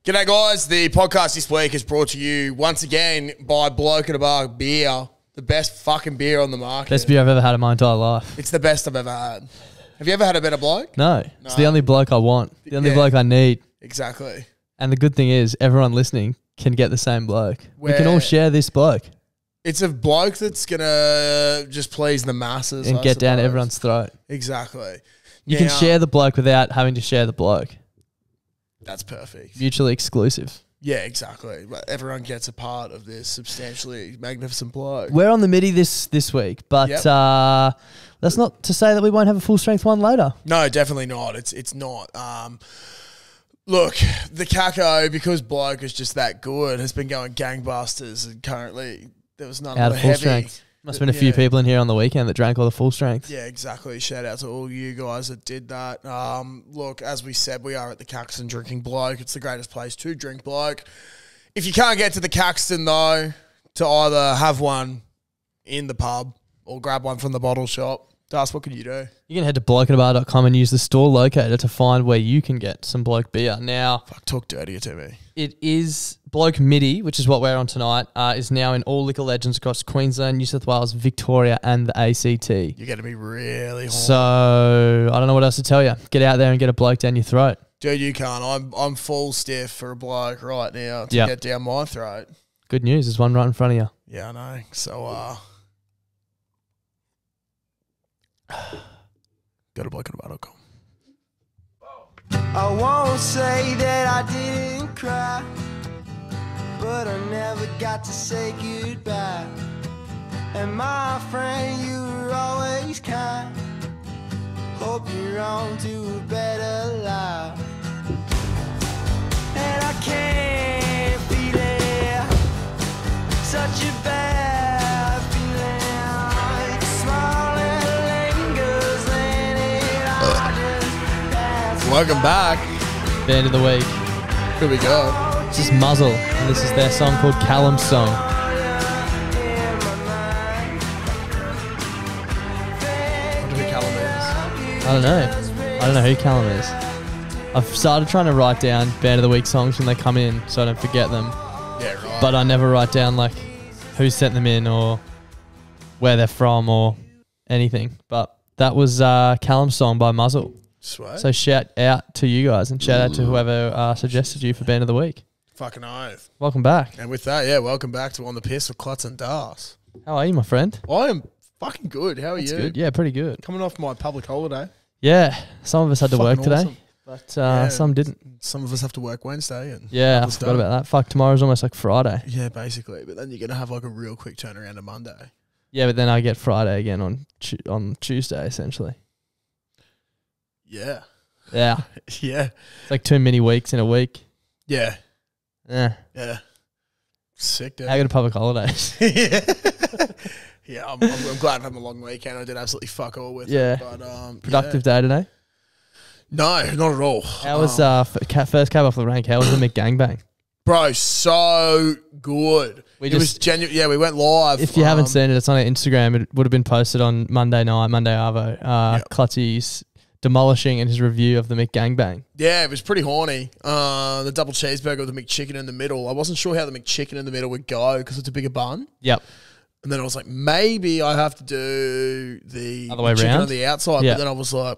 G'day guys, the podcast this week is brought to you once again by Bloke at a Bar Beer, the best fucking beer on the market. Best beer I've ever had in my entire life. It's the best I've ever had. Have you ever had a better bloke? No. It's the only bloke I want, the only bloke I need. Exactly. And the good thing is everyone listening can get the same bloke. We can all share this bloke. It's a bloke that's going to just please the masses. And get down everyone's throat. Exactly. You can share the bloke without having to share the bloke. That's perfect. Mutually exclusive. Yeah, exactly. Everyone gets a part of this substantially magnificent bloke. We're on the MIDI this week, but that's not to say that we won't have a full strength one later. No, definitely not. It's not. Look, the Caco, because bloke is just that good, has been going gangbusters, and currently there was none out of the full heavy. Strength. Must have been a few people in here on the weekend that drank all the full strength. Yeah, exactly. Shout out to all you guys that did that. Look, as we said, we are at the Caxton drinking bloke. It's the greatest place to drink bloke. If you can't get to the Caxton, though, to either have one in the pub or grab one from the bottle shop, Das, what can you do? You can head to blokeatabar.com and use the store locator to find where you can get some bloke beer. Now, fuck, talk dirtier to me. It is Bloke MIDI, which is what we're on tonight, is now in all liquor legends across Queensland, New South Wales, Victoria and the ACT. You're going to be really horny. So, I don't know what else to tell you. Get out there and get a bloke down your throat. Dude, you can't. I'm full stiff for a bloke right now to get down my throat. Good news. There's one right in front of you. Yeah, I know. So, go to blokeatabar.com. I won't say that I didn't cry, but I never got to say goodbye. And my friend, you were always kind. Hope you're on to a better life. And I can't feel it, such a bad feeling. Small and lingers in it, I just pass. Welcome back. Band of the week. Here we go. This is Muzzle, and this is their song called Callum's Song. I don't know. I don't know who Callum is. I've started trying to write down Band of the Week songs when they come in so I don't forget them. Yeah, right. But I never write down like who sent them in or where they're from or anything. But that was Callum's Song by Muzzle. Sweet. So shout out to you guys and shout out to whoever suggested you for Band of the Week. Fucking oath. Welcome back. And with that, welcome back to On the Piss with Klutz and Das. How are you, my friend? I am fucking good. How are you? Good. Yeah, pretty good. Coming off my public holiday. Yeah, some of us had to work Fucking today, but some didn't. Some of us have to work Wednesday. And yeah, I forgot about that. Fuck, tomorrow's almost like Friday. Yeah, basically. But then you're going to have like a real quick turnaround on Monday. Yeah, but then I get Friday again on Tuesday, essentially. Yeah. Yeah. Yeah. It's like 2 mini weeks in a week. Yeah. Yeah. Yeah. Sick, dude. I got a public holidays. Yeah, I'm glad I'm having a long weekend. I did absolutely fuck all with it. But, Productive day today? No, not at all. How was first cab off the rank? How was the McGangbang? Bro, so good. It was genuine. Yeah, we went live. If you haven't seen it, it's on our Instagram. It would have been posted on Monday night, Monday Arvo. Clutzy's demolishing in his review of the McGangbang. Yeah, it was pretty horny. The double cheeseburger with the McChicken in the middle. I wasn't sure how the McChicken in the middle would go because it's a bigger bun. Yep. And then I was like, maybe I have to do the other way chicken around on the outside. Yeah. But then I was like,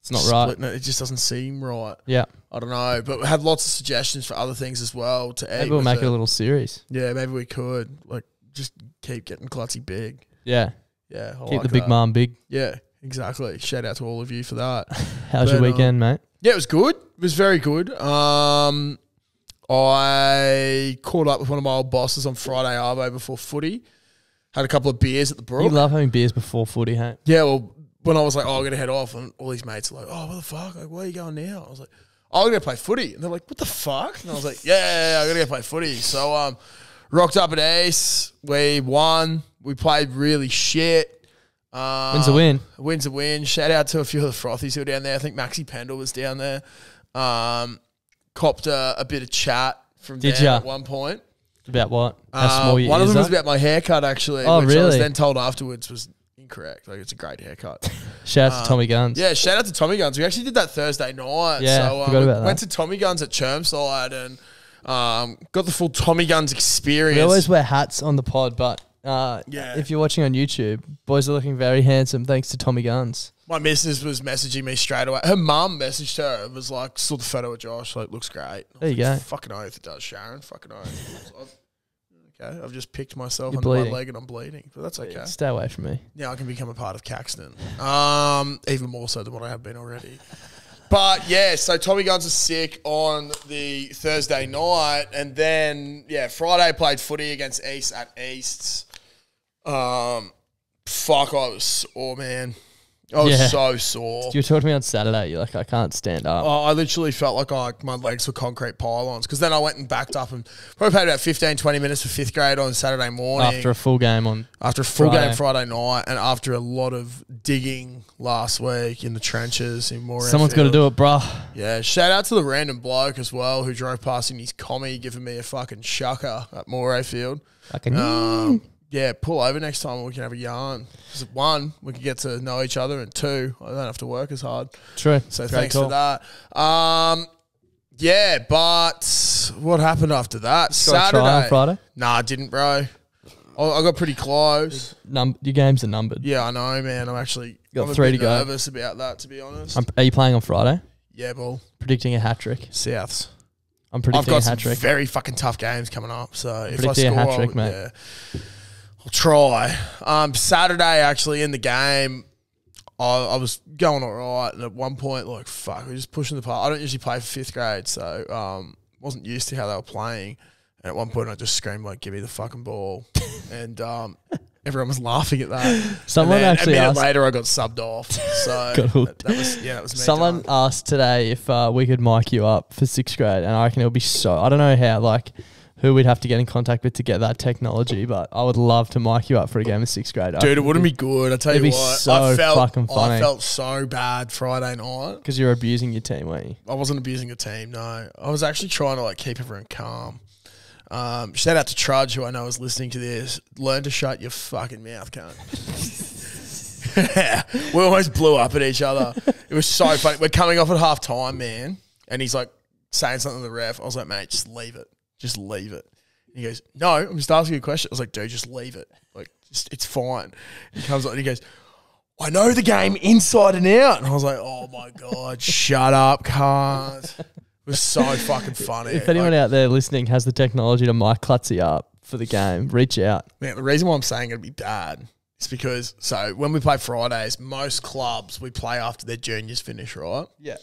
it's not right. It just doesn't seem right. Yeah. I don't know. But we had lots of suggestions for other things as well to add. Maybe we'll make it a little series. Yeah, maybe we could. Like, just keep getting Klutzy big. Yeah. Yeah. Keep like the big mom big. Yeah, exactly. Shout out to all of you for that. How's your weekend, mate? Yeah, it was good. It was very good. I caught up with one of my old bosses on Friday arvo before footy. Had a couple of beers at the Brook. You love having beers before footy, hey? Yeah, well, when I was like, I'm going to head off, and all these mates are like, what the fuck? Like, where are you going now? I was like, I'm going to play footy. And they're like, what the fuck? And I was like, yeah, I'm going to go play footy. So, rocked up at Ace. We won. We played really shit. Win's a win. Win's a win. Shout out to a few of the frothies who were down there. I think Maxi Pendle was down there. Copped a bit of chat from Dan at one point. About what? How small your one of ears them was are? about my haircut, actually. Oh, which I was really? then told afterwards was incorrect. Like, it's a great haircut. Shout out to Tommy Guns. Yeah, shout out to Tommy Guns. We actually did that Thursday night. Yeah, so forgot about that. went to Tommy Guns at Chermside and got the full Tommy Guns experience. We always wear hats on the pod, but Yeah. if you're watching on YouTube, boys are looking very handsome thanks to Tommy Guns. My missus was messaging me straight away. Her mum messaged her and was like, saw the photo of Josh, like, looks great. There you go. Fucking oath it does, Sharon. Fucking oath. Okay, I've just picked myself You're under my bleeding. leg and I'm bleeding, but that's okay. Stay away from me. Now I can become a part of Caxton. Even more so than what I have been already. But yeah, so Tommy Guns was sick on the Thursday night, and then Friday played footy against East at Easts. Fuck, I was sore, man. I was so sore. You were talking to me on Saturday. You're like, I can't stand up. Oh, I literally felt like my legs were concrete pylons, because then I went and backed up and probably played about 15, 20 minutes for fifth grade on Saturday morning. After a full game Friday night, and after a lot of digging last week in the trenches in Moorfield. Someone's got to do it, bruh. Yeah, shout out to the random bloke as well who drove past in his commie giving me a fucking shucker at Moorfield. Yeah, pull over next time and we can have a yarn. 'Cause one, we can get to know each other, and two, I don't have to work as hard. True. So Great thanks call. for that. But what happened after that? Got a try on Friday? Nah, I didn't, bro. I got pretty close. Your games are numbered. Yeah, I know, man. I'm Got 3 to go. nervous about that, to be honest. Are you playing on Friday? Yeah, ball. Predicting a hat trick. Souths. I'm I've predicting got a some hat trick. very fucking tough games coming up. So if I predicting score, a hat trick, mate. Yeah, I'll try. Saturday, actually, in the game, I was going all right. And at one point, like, fuck, we're just pushing the part. I don't usually play for fifth grade, so wasn't used to how they were playing. And at one point, I just screamed, like, give me the fucking ball. And everyone was laughing at that. Someone and then actually a minute asked, later, I got subbed off. So Got hooked. that was me. Someone done. asked today if we could mic you up for sixth grade, and I reckon it would be so. I don't know how, like, who we'd have to get in contact with to get that technology, but I would love to mic you up for a game of sixth grade. Dude, it wouldn't be good. I tell you It'd be what, so fucking funny. I felt so bad Friday night. Because you're abusing your team, weren't you? I wasn't abusing a team, no. I was actually trying to, like, keep everyone calm. Shout out to Trudge, who I know is listening to this. Learn to shut your fucking mouth, cunt. We almost blew up at each other. It was so funny. We're coming off at half time, man, and he's like saying something to the ref. I was like, mate, just leave it. Just leave it. And he goes, no, I'm just asking you a question. I was like, dude, just leave it. Like, it's fine. He comes on and he goes, I know the game inside and out. And I was like, oh my God, shut up, cunt. It was so fucking funny. If anyone out there listening has the technology to mic Clutzy up for the game, reach out. Man, the reason why I'm saying it'd be bad is because, so when we play Fridays, most clubs we play after their juniors finish, right? Yeah.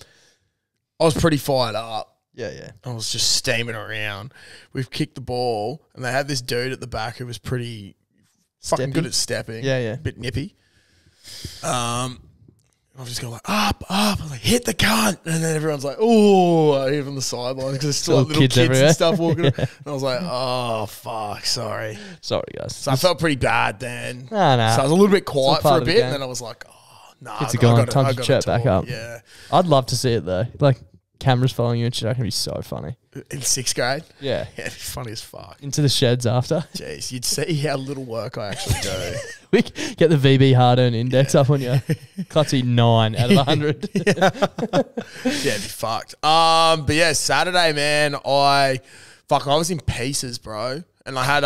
I was pretty fired up. Yeah. I was just steaming around. We've kicked the ball, and they had this dude at the back who was pretty fucking good at stepping. Yeah. Bit nippy. I've just gone like, up. I was like, hit the cunt. And then everyone's like, oh, even the sidelines, because there's still like little kids everywhere. and stuff walking around. And I was like, oh, fuck, sorry. Sorry, guys. So I felt pretty bad then. Nah. So I was a little bit quiet for part a of the bit, game. and then I was like, oh, no. It's gone. Time to chat back up. Yeah. I'd love to see it, though. Like, cameras following you and shit, that can be so funny. In sixth grade? Yeah. Yeah, it'd be funny as fuck. Into the sheds after. Jeez, you'd see how little work I actually do. We get the VB hard-earned index up on you. Clutzy 9 out of 100. Yeah, it'd be fucked. But yeah, Saturday, man, I was in pieces, bro. And I had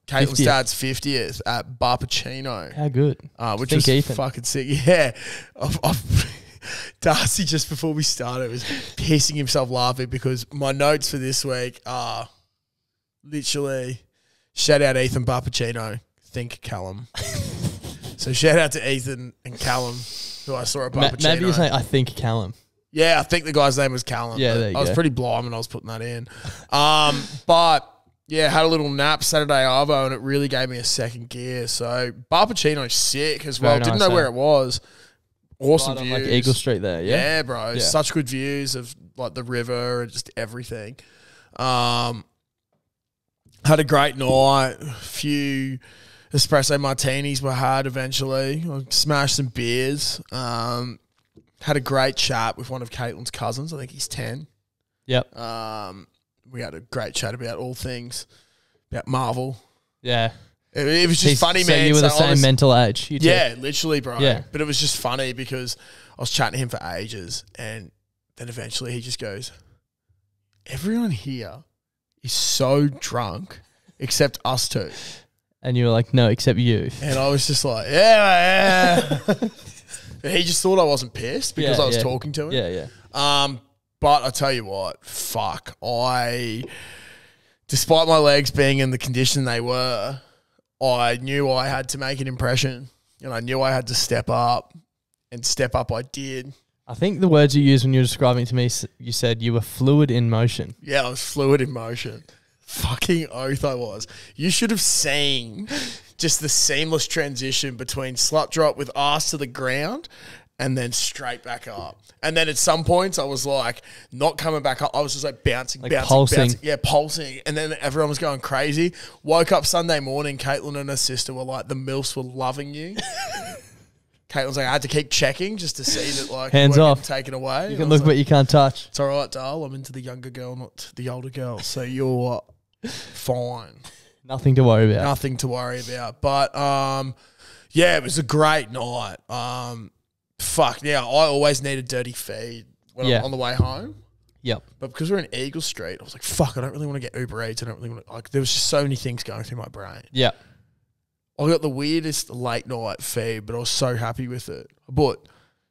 Caitlin's 50th. dad's 50th at Bar Pacino. How good? Which Think was Ethan. fucking sick. Yeah. Darcy, just before we started, was pissing himself laughing because my notes for this week are literally shout out Ethan Bar Pacino, think Callum. So shout out to Ethan and Callum, who I saw at Bar Pacino. Maybe you're saying, I think Callum. Yeah, I think the guy's name was Callum. Yeah, there you I was go. pretty blind when I was putting that in. But yeah, had a little nap Saturday arvo, and it really gave me a second gear. So Bar Pacino's sick as well. Very Didn't nice, know where eh? it was. Awesome Right on, views. like Eagle Street there, yeah? Yeah, bro. Yeah. Such good views of like the river and just everything. Had a great night. A few espresso martinis were had eventually. I smashed some beers. Had a great chat with one of Caitlin's cousins. I think he's 10. Yep. We had a great chat about all things, about Marvel. Yeah. It was just funny, so man. you were the same mental age. You two? Yeah, literally, bro. Yeah. But it was just funny because I was chatting to him for ages, and then eventually he just goes, everyone here is so drunk except us two. And you were like, no, except you. And I was just like, yeah. He just thought I wasn't pissed because I was talking to him. Yeah, yeah. But I tell you what, fuck. Despite my legs being in the condition they were, I knew I had to make an impression, and I knew I had to step up, and step up I did. I think the words you used when you were describing it to me, you said you were fluid in motion. Yeah, I was fluid in motion. Fucking oath I was. You should have seen just the seamless transition between slut drop with ass to the ground and then straight back up. And then at some points I was like not coming back up. I was just like bouncing. Pulsing. Yeah, pulsing. And then everyone was going crazy. Woke up Sunday morning, Caitlin and her sister were like, the MILFs were loving you. Caitlin's like, I had to keep checking just to see that like hands off, taken away. You can look, but you can't touch. It's all right, Dale. I'm into the younger girl, not the older girl. So you're fine. Nothing to worry about. Nothing to worry about. But yeah, it was a great night. Fuck yeah, I always need a dirty feed when I'm on the way home. Yep. But because we're in Eagle Street, I was like, fuck, I don't really want to get Uber Eats. I don't really want to, like, there was just so many things going through my brain. Yeah. I got the weirdest late night feed, but I was so happy with it.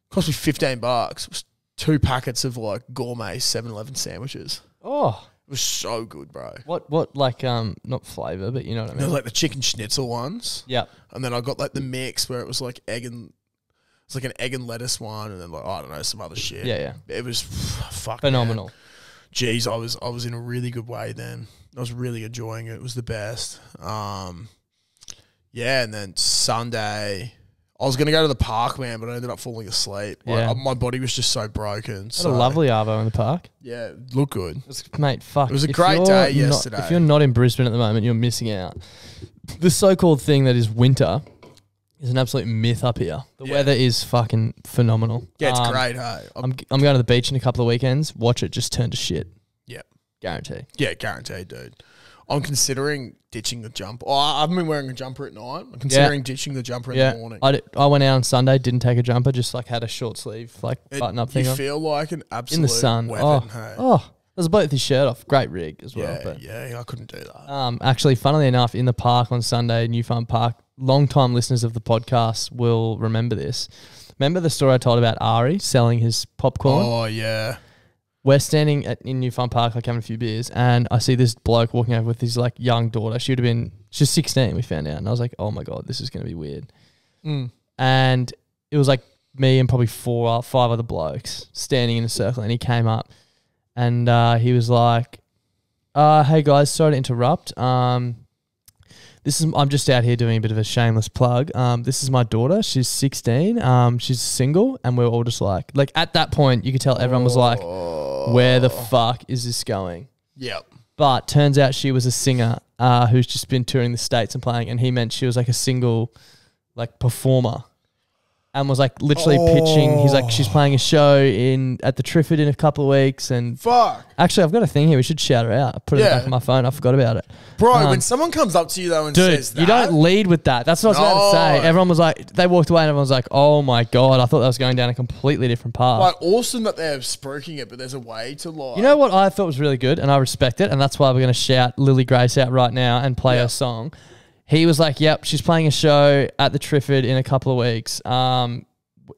Cost me $15. It was 2 packets of like gourmet 7-Eleven sandwiches. Oh. It was so good, bro. What like not flavour, but you know what I mean? There was like the chicken schnitzel ones. Yeah. And then I got like the mix where it was like an egg and lettuce one, and then like I don't know, some other shit. Yeah, yeah. It was fucking phenomenal. Man. Jeez, I was in a really good way then. I was really enjoying it. It was the best. Yeah, and then Sunday I was going to go to the park, man, but I ended up falling asleep. Yeah. My body was just so broken. Had a lovely arvo in the park. Yeah, it looked good. Mate, fuck. It was a great day yesterday. If you're not in Brisbane at the moment, you're missing out. The so-called thing that is winter is an absolute myth up here. The weather is fucking phenomenal. Yeah, it's great, hey. I'm going to the beach in a couple of weekends. Watch it just turn to shit. Yeah. Guarantee. Yeah, guaranteed, dude. I'm considering ditching the jumper. Oh, I haven't been wearing a jumper at night. I'm considering ditching the jumper in the morning. I went out on Sunday, didn't take a jumper, just like had a short sleeve, like button up thing. You feel like an absolute in the sun. weapon, hey. There's a bloke with his shirt off. Great rig as well. Yeah, I couldn't do that. Actually, funnily enough, in the park on Sunday, New Farm Park, long-time listeners of the podcast will remember this. Remember the story I told about Ari selling his popcorn? Oh, yeah. We're standing in New Farm Park, like having a few beers, and I see this bloke walking over with his like young daughter. She's 16, we found out. And I was like, oh my God, this is going to be weird. And it was like me and probably 4 or 5 other blokes standing in a circle, and he came up and he was like, hey guys, sorry to interrupt. I'm just out here doing a bit of a shameless plug. This is my daughter. She's 16. She's single, and we're all just like at that point, you could tell everyone was like, where the fuck is this going? Yep. But turns out she was a singer who's just been touring the States and playing, and he meant she was like a single like performer. And was like literally pitching. He's like, she's playing a show at the Triffid in a couple of weeks. And fuck. Actually, I've got a thing here. We should shout her out. I put it back on my phone. I forgot about it. Bro, when someone comes up to you though and says that, you don't lead with that. That's what I was about to say. Everyone was like, they walked away and everyone was like, oh my God, I thought that was going down a completely different path. Like, awesome that they're spruiking it, but there's a way to like. You know what I thought was really good, and I respect it, and that's why we're going to shout Lily Grace out right now and play her song. He was like, yep, she's playing a show at the Triffid in a couple of weeks.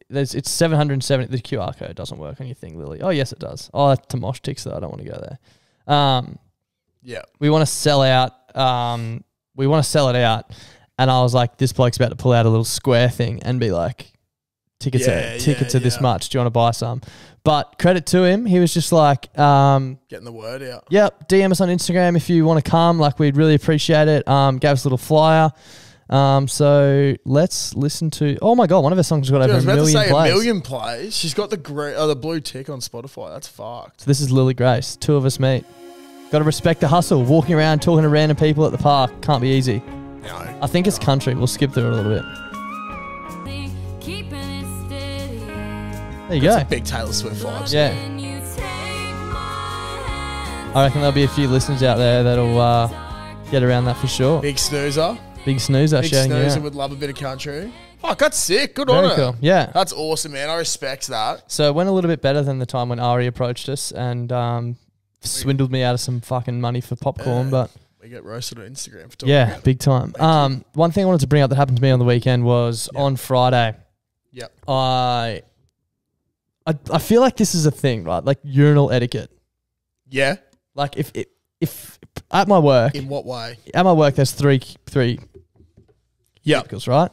It's 770. The QR code doesn't work on your thing, Lily. Oh, yes, it does. Oh, that's Tomosh ticks that. I don't want to go there. Yeah. We want to sell out. We want to sell it out. And I was like, this bloke's about to pull out a little square thing and be like, tickets are this much. Do you want to buy some? But credit to him, he was just like, getting the word out. Yep. DM us on Instagram if you want to come. Like, we'd really appreciate it. Gave us a little flyer. So let's listen to. Oh my God, one of her songs got over a million plays. A million plays. She's got the blue tick on Spotify. That's fucked. So this is Lily Grace. 2 of us meet. Got to respect the hustle. Walking around talking to random people at the park can't be easy. No. I think it's country. We'll skip through it a little bit. There you go. Some big Taylor Swift vibes. Yeah. I reckon there'll be a few listeners out there that'll get around that for sure. Big snoozer. Big snoozer Big shouting you snoozer out. would love a bit of country. Fuck, that's sick. Good on Very her. cool. Yeah. That's awesome, man. I respect that. So it went a little bit better than the time when Ari approached us and swindled me out of some fucking money for popcorn, but We get roasted on Instagram for talking yeah, about it. big time. One thing I wanted to bring up that happened to me on the weekend was on Friday. Yep. I feel like this is a thing, right? Like urinal etiquette. Yeah. Like if at my work, In what way? there's three Yeah. cubicles, right?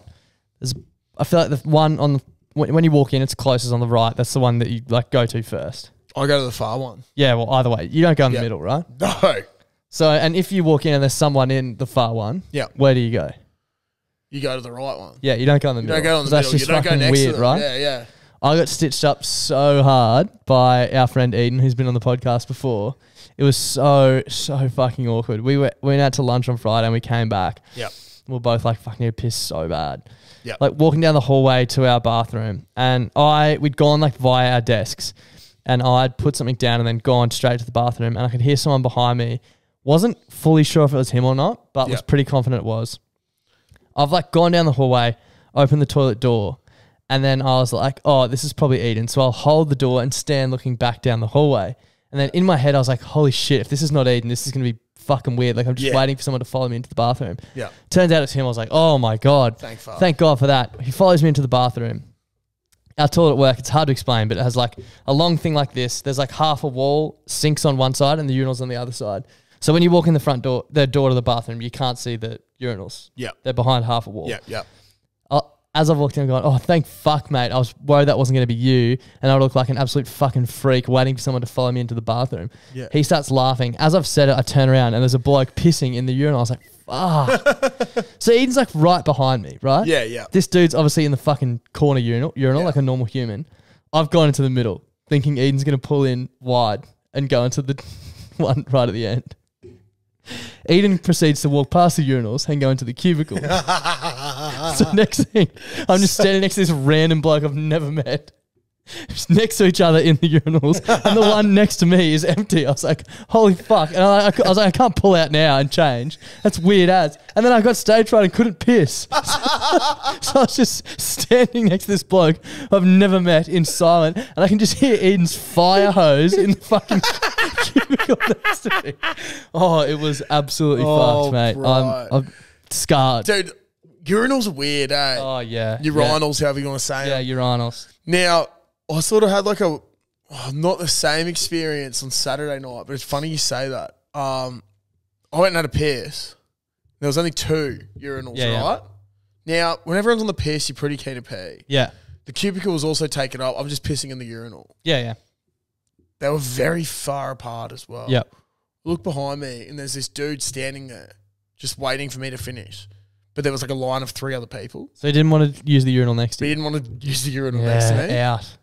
I feel like the one on when you walk in, it's closest on the right. That's the one that you like go to first. I go to the far one. Yeah, well, either way, you don't go in the middle, right? No. So, and if you walk in and there's someone in the far one, Yeah. where do you go? You go to the right one. Yeah, you don't go in the You middle. don't go in the 'Cause that's middle. You just don't go fucking next weird, to them. right? Yeah, yeah. I got stitched up so hard by our friend Eden, who's been on the podcast before. It was so fucking awkward. We went out to lunch on Friday and we came back. Yeah. We were both like fucking pissed so bad. Yeah. Like walking down the hallway to our bathroom, and we'd gone like via our desks, and I'd put something down and then gone straight to the bathroom, and I could hear someone behind me. Wasn't fully sure if it was him or not, but was pretty confident it was. I've like gone down the hallway, opened the toilet door, and then I was like, oh, this is probably Eden. So I'll hold the door and stand looking back down the hallway. And then in my head, I was like, holy shit, if this is not Eden, this is going to be fucking weird. Like I'm just waiting for someone to follow me into the bathroom. Yeah. Turns out it's him. I was like, oh my God. Thank God for that. He follows me into the bathroom. Our toilet at work, it's hard to explain, but it has like a long thing like this. There's like half a wall, sinks on one side and the urinals on the other side. So when you walk in the door to the bathroom, you can't see the urinals. Yeah. They're behind half a wall. Yeah, yeah. As I've walked in, I'm going, oh, thank fuck, mate. I was worried that wasn't going to be you, and I would look like an absolute fucking freak waiting for someone to follow me into the bathroom. Yeah. He starts laughing. As I've said it, I turn around, and there's a bloke pissing in the urinal. I was like, fuck. So Eden's like right behind me, right? Yeah, yeah. This dude's obviously in the fucking corner urinal like a normal human. I've gone into the middle, thinking Eden's going to pull in wide and go into the one right at the end. Eden proceeds to walk past the urinals and go into the cubicle. So next thing, I'm just standing next to this random bloke I've never met. Just next to each other in the urinals, and the one next to me is empty. I was like, holy fuck. And I was like, I can't pull out now and change. That's weird as. And then I got stage fright and couldn't piss. So I was just standing next to this bloke I've never met in silent, and I can just hear Eden's fire hose in the fucking cubicle next to me. Oh, it was absolutely fucked, mate. I'm scarred. Dude, urinals are weird, eh? Oh, yeah. Urinals, however you want to say Yeah, it. urinals. Now, I sort of had like not the same experience on Saturday night, but it's funny you say that. I went and had a piss. There was only 2 urinals, right? Now, when everyone's on the piss, you're pretty keen to pee. Yeah. The cubicle was also taken up. I'm just pissing in the urinal. Yeah. They were very far apart as well. Yep. Look behind me, and there's this dude standing there just waiting for me to finish. But there was like a line of 3 other people. So he didn't want to use the urinal next to But he you? didn't want to use the urinal next to me. Out.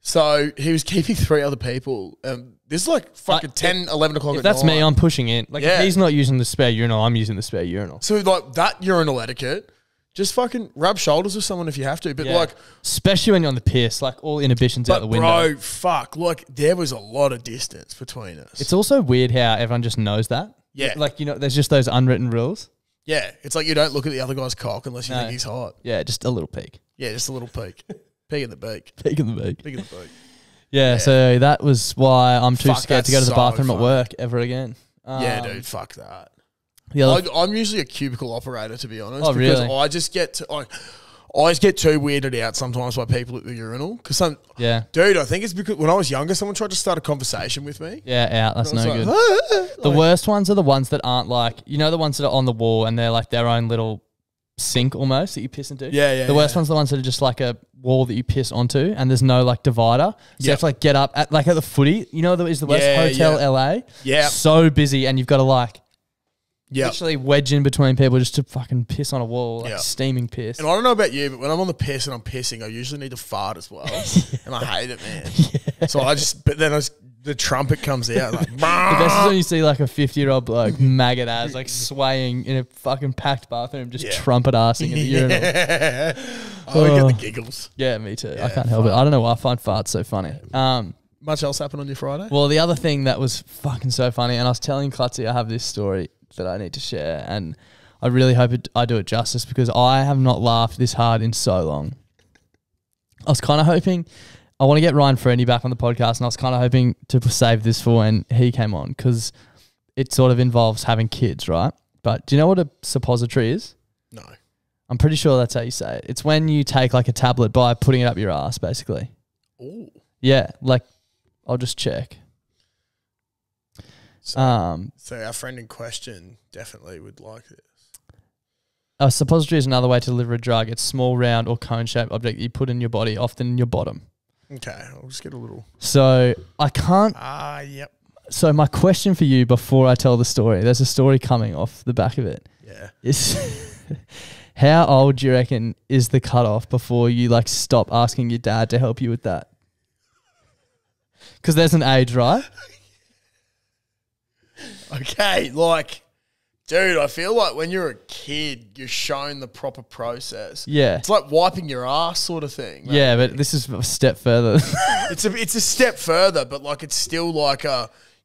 So he was keeping 3 other people. This is like fucking 10, 11 o'clock If at that's night. me, I'm pushing in. Like, if he's not using the spare urinal, I'm using the spare urinal. So like that urinal etiquette, just fucking rub shoulders with someone if you have to. But like, especially when you're on the piss, like all inhibitions out the window. bro, fuck. Like there was a lot of distance between us. It's also weird how everyone just knows that. Yeah. Like, you know, there's just those unwritten rules. Yeah. It's like you don't look at the other guy's cock unless you think he's hot. Yeah, just a little peek. Yeah, just a little peek. Peek in the beak. Peek in the beak. Peek in the beak. Yeah, so that was why I'm too Fuck, scared to go to the that's bathroom so at work ever again. Yeah, dude, fuck that. The other I'm usually a cubicle operator, to be honest. Oh, because really? I just get to, I always get too weirded out sometimes by people at the urinal. Because dude, I think it's because when I was younger, someone tried to start a conversation with me. Yeah, out. That's no like, good. The worst ones are the ones that aren't like, you know, the ones that are on the wall and they're like their own little sink almost that you piss into. Yeah. The worst ones are the ones that are just like a wall that you piss onto and there's no like divider. So you have to like get up at the footy. You know, is the West Hotel LA. Yeah. So busy and you've got to like Yeah. literally wedge in between people just to fucking piss on a wall, like steaming piss. And I don't know about you, but when I'm on the piss and I'm pissing, I usually need to fart as well. And I hate it, man. So the trumpet comes out. Like, The best is when you see like a 50-year-old bloke, maggot ass, like swaying in a fucking packed bathroom, just trumpet assing in the urinal. I get the giggles. Yeah, me too. I can't help it. I don't know why I find farts so funny. Much else happened on your Friday? Well, the other thing that was fucking so funny, and I was telling Clutzy I have this story that I need to share, and I really hope I do it justice because I have not laughed this hard in so long. I was kind of hoping, I want to get Ryan Fernie back on the podcast, and I was kind of hoping to save this for when he came on because it sort of involves having kids, right? But do you know what a suppository is? No. I'm pretty sure that's how you say it. It's when you take like a tablet by putting it up your ass, basically. Ooh. Yeah, like I'll just check. So our friend in question definitely would like this. A suppository is another way to deliver a drug. It's a small, round, or cone-shaped object that you put in your body, often in your bottom. Okay, I'll just get a little. So I can't. Yep. So my question for you before I tell the story, there's a story coming off the back of it. Yeah. Is how old do you reckon is the cutoff before you like stop asking your dad to help you with that? Because there's an age, right? Okay, like, dude, I feel like when you're a kid, you're shown the proper process. Yeah. It's like wiping your ass sort of thing. Maybe. Yeah, but this is a step further. It's a step further, but like it's still like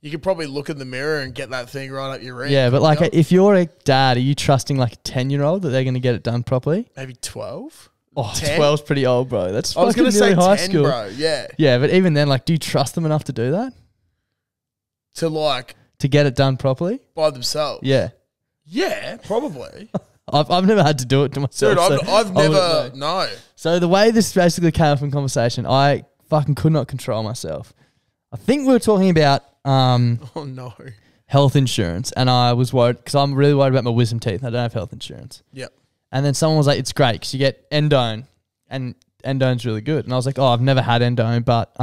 you could probably look in the mirror and get that thing right up your rear. Yeah, but like if you're a dad, are you trusting like a 10-year-old that they're going to get it done properly? Maybe 12? Oh, 10? 12's pretty old, bro. That's I was going to say high 10, school. bro. Yeah. Yeah, but even then, like, do you trust them enough to do that? To get it done properly? By themselves. Yeah. Yeah, probably. I've never had to do it to myself. Dude, I've never, no. So the way this basically came up in conversation, I fucking could not control myself. I think we were talking about Oh, no. health insurance, and I was worried because I'm really worried about my wisdom teeth. I don't have health insurance. Yep. And then someone was like, it's great because you get endone, and endone's really good. And I was like, oh, I've never had endone, but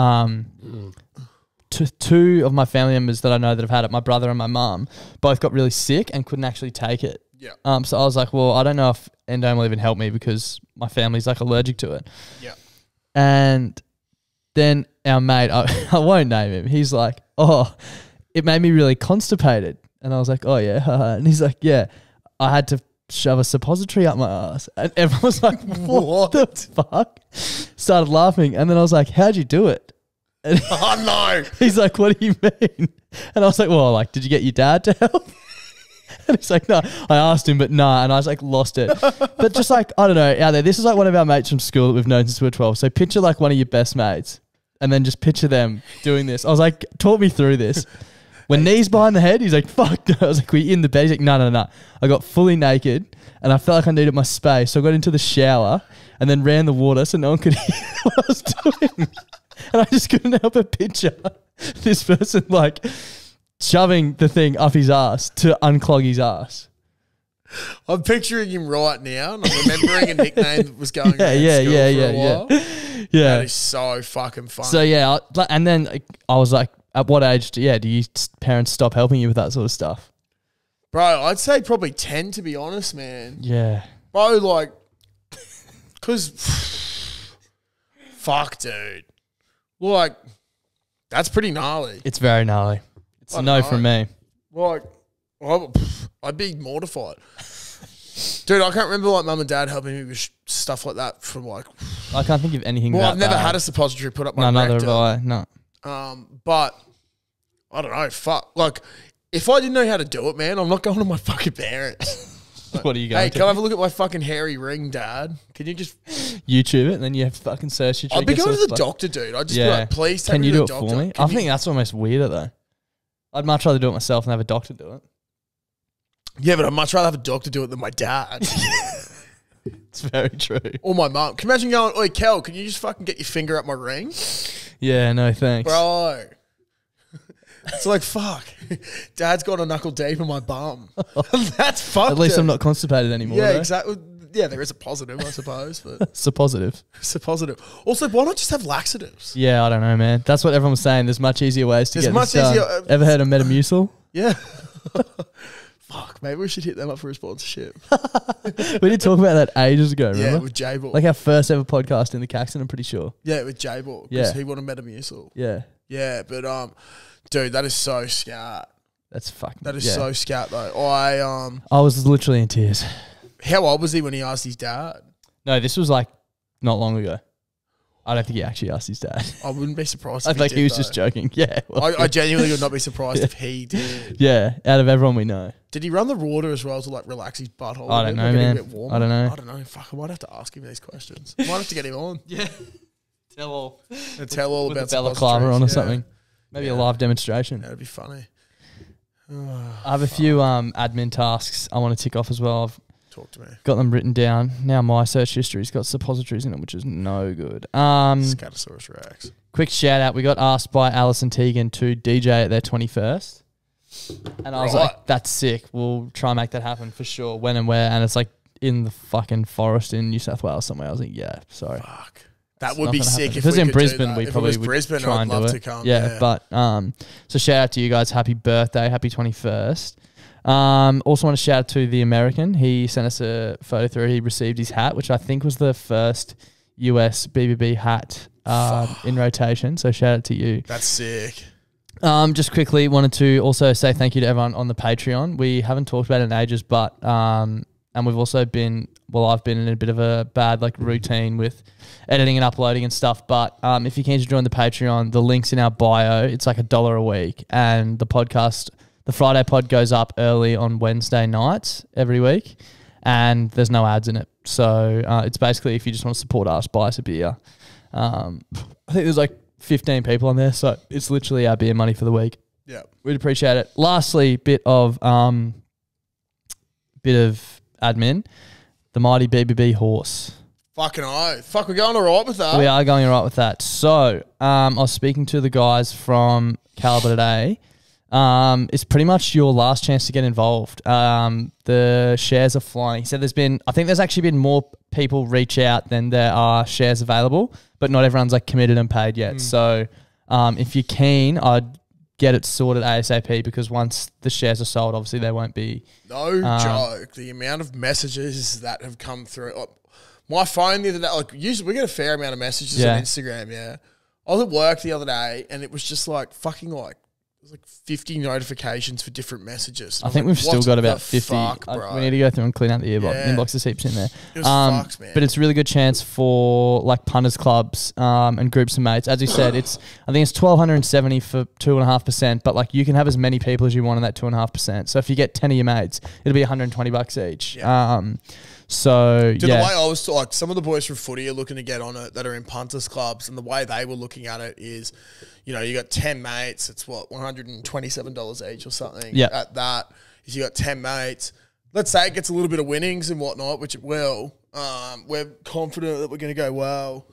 two of my family members that I know that have had it, my brother and my mum, both got really sick and couldn't actually take it. Yeah. So I was like, well, I don't know if endone will even help me because my family's like allergic to it. Yeah. And then our mate, I won't name him, he's like, oh, it made me really constipated. And I was like, oh yeah. And he's like, yeah, I had to shove a suppository up my ass. And everyone was like, what the fuck? Started laughing. And then I was like, how'd you do it? And Oh, no. he's like, what do you mean? And I was like, well, like, did you get your dad to help? And he's like, no. I asked him, but nah. And I was like, lost it. But just like, I don't know, out there, this is like one of our mates from school that we've known since we were 12. So picture like one of your best mates and then just picture them doing this. I was like, talk me through this. When knees behind the head, he's like, fuck no. I was like, we in the bed? He's like, no. I got fully naked and I felt like I needed my space. So I got into the shower and then ran the water so no one could hear what I was doing. And I just couldn't help but picture this person like shoving the thing up his ass to unclog his ass. I'm picturing him right now and I'm remembering a nickname that was going around school for a while. Yeah. That is so fucking funny. So yeah, and then I was like, at what age do you parents stop helping you with that sort of stuff? Bro, I'd say probably 10 to be honest, man. Yeah. Bro, like, because, fuck, dude. Like, that's pretty gnarly. It's very gnarly. It's a no from me. Like, I'd be mortified. Dude, I can't remember like mum and dad helping me with stuff like that from like... I can't think of anything Well, that I've never bad. had a suppository put up my No, neither rectum. have I. No. But I don't know, fuck. Like, if I didn't know how to do it, man, I'm not going to my fucking parents. Like, What are you going hey, to? can I have a look at my fucking hairy ring, Dad? Can you just... YouTube it and then you have to fucking search your I'd be drink going and to the stuff. doctor, dude. I'd just be like, please take Can me you to do the it doctor. for me? Can I you- think that's almost weirder though. I'd much rather do it myself and have a doctor do it. Yeah, but I'd much rather have a doctor do it than my dad. It's very true. Or my mum. Can you imagine going, oi, Kel, can you just fucking get your finger up my ring? Yeah, no thanks. Bro. It's like, fuck. Dad's got a knuckle deep in my bum. That's fucked. At least dude. I'm not constipated anymore. Yeah, though. exactly. Yeah, there is a positive, I suppose, but It's a positive. it's a positive. Also, why not just have laxatives? Yeah, I don't know, man. That's what everyone was saying. There's much easier ways to There's get much this done. easier- Ever heard of Metamucil? Yeah. Fuck, maybe we should hit them up for a sponsorship. We did talk about that ages ago, remember? Yeah, with J-Ball. Like our first ever podcast in the Caxton, I'm pretty sure. Yeah, with J-Ball. Because Yeah. he wanted Metamucil. Yeah. Yeah, but dude, that is so scat. That's fucking... That is yeah. so scat though. I was literally in tears. how old was he when he asked his dad? No, this was like not long ago. I don't think he actually asked his dad. I wouldn't be surprised. I if think he was did, just though. joking. Yeah. Well, I genuinely would not be surprised if he did. yeah, out of everyone we know. Did he run the water as well to like relax his butthole? I don't know, Get it man. a bit warmer? I don't know. I don't know. Fuck, I might have to ask him these questions. Might have to get him on. Yeah. Tell all. And tell all With about the balaclava on or suppositories. something. Maybe a live demonstration. That'd be funny. I have a few admin tasks I want to tick off as well. I've Talk to me. got them written down. Now my search history's got suppositories in it, which is no good. Scatosaurus Rex. Quick shout out. We got asked by Alison Teagan to DJ at their 21st. And I was like, that's sick. We'll try and make that happen for sure. When and where. And it's like in the fucking forest in New South Wales somewhere. I was like, yeah, sorry. Fuck. That would be sick If it was in Brisbane, we if probably it was would Brisbane, try I'd and love do to it. come. Yeah, but so shout out to you guys. Happy birthday. Happy 21st. Also want to shout out to the American. He sent us a photo through. He received his hat, which I think was the first US BBB hat in rotation. So shout out to you. That's sick. Just quickly wanted to also say thank you to everyone on the Patreon. We haven't talked about it in ages, but and we've also been, well, I've been in a bit of a bad like routine with editing and uploading and stuff. But if you can to join the Patreon, the link's in our bio. It's like $1 a week, and the podcast, the Friday pod, goes up early on Wednesday nights every week, and there's no ads in it. So it's basically if you just want to support us, buy us a beer. I think there's like 15 people on there, so it's literally our beer money for the week. Yeah, we'd appreciate it. Lastly, bit of admin. The mighty BBB horse. Fucking oath. Fuck, we're going all right with that. We are going all right with that. So I was speaking to the guys from Calibre today. It's pretty much your last chance to get involved. The shares are flying. He said I think there's actually been more people reach out than there are shares available, but not everyone's like committed and paid yet. So if you're keen, I'd get it sorted ASAP, because once the shares are sold, obviously they won't be. No joke. The amount of messages that have come through. Like, my phone the other day, like usually we get a fair amount of messages on Instagram, yeah. I was at work the other day and it was just like fucking like, there's like 50 notifications for different messages. I think we've still got about 50. Fuck, bro? We need to go through and clean out the inbox. There's heaps in there. It was fucked, man. But it's a really good chance for like punters clubs and groups of mates. As you said, I think it's 1,270 for 2.5%, but like you can have as many people as you want on that 2.5%. So if you get 10 of your mates, it'll be $120 each. Yeah. So the way I was like, some of the boys from footy are looking to get on it that are in punters clubs, and the way they were looking at it is, you know, you got 10 mates, it's what, $127 each or something. Yeah. At that, if you got 10 mates, let's say it gets a little bit of winnings and whatnot, which it will. We're confident that we're going to go well.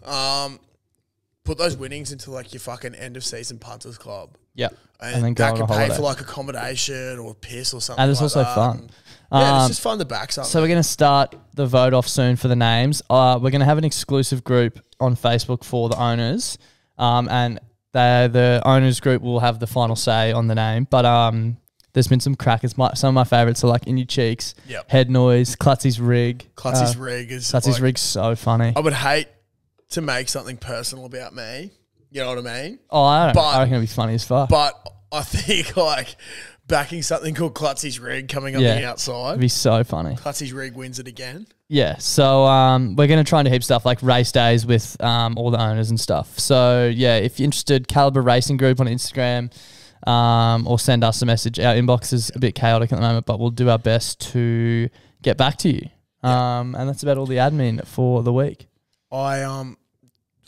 Put those winnings into like your fucking end of season punters club. Yeah. And then that can pay for like accommodation or piss or something. And it's like also that. fun. Yeah, it's just fun to back something. So we're going to start the vote off soon for the names. We're going to have an exclusive group on Facebook for the owners, and the owners group will have the final say on the name. But there's been some crackers. Some of my favourites are like In Your Cheeks, Head Noise, Clutzy's Rig. Clutzy's Rig is Clutzy's Rig's so funny. I would hate to make something personal about me. You know what I mean? Oh, I reckon it'd be funny as fuck. But I think like backing something called Clutzy's Rig coming on the outside. It'd be so funny. Clutzy's Rig wins it again. Yeah, so we're going to try and do heaps stuff like race days with all the owners and stuff. So, yeah, if you're interested, Calibre Racing Group on Instagram, or send us a message. Our inbox is a bit chaotic at the moment, but we'll do our best to get back to you. And that's about all the admin for the week.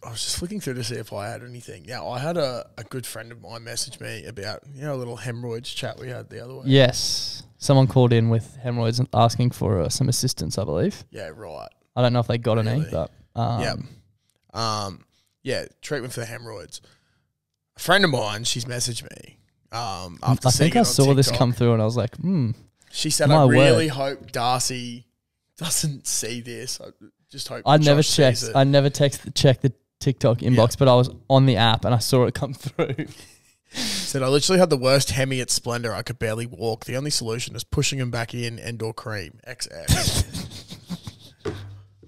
I was just flicking through to see if I had anything. Yeah, I had a good friend of mine message me about, you know, a little hemorrhoids chat we had the other week. Yes. Someone called in with hemorrhoids and asking for some assistance, I believe. Yeah, right. I don't know if they got any, but... yeah, treatment for the hemorrhoids. A friend of mine, she's messaged me. After I think I saw TikTok. this come through and I was like, She said, I really hope Darcy doesn't see this. I just hope I never checked checked the TikTok inbox, but I was on the app and I saw it come through. Said, I literally had the worst hemi at Splendor. I could barely walk. The only solution is pushing him back in and/or cream. XX.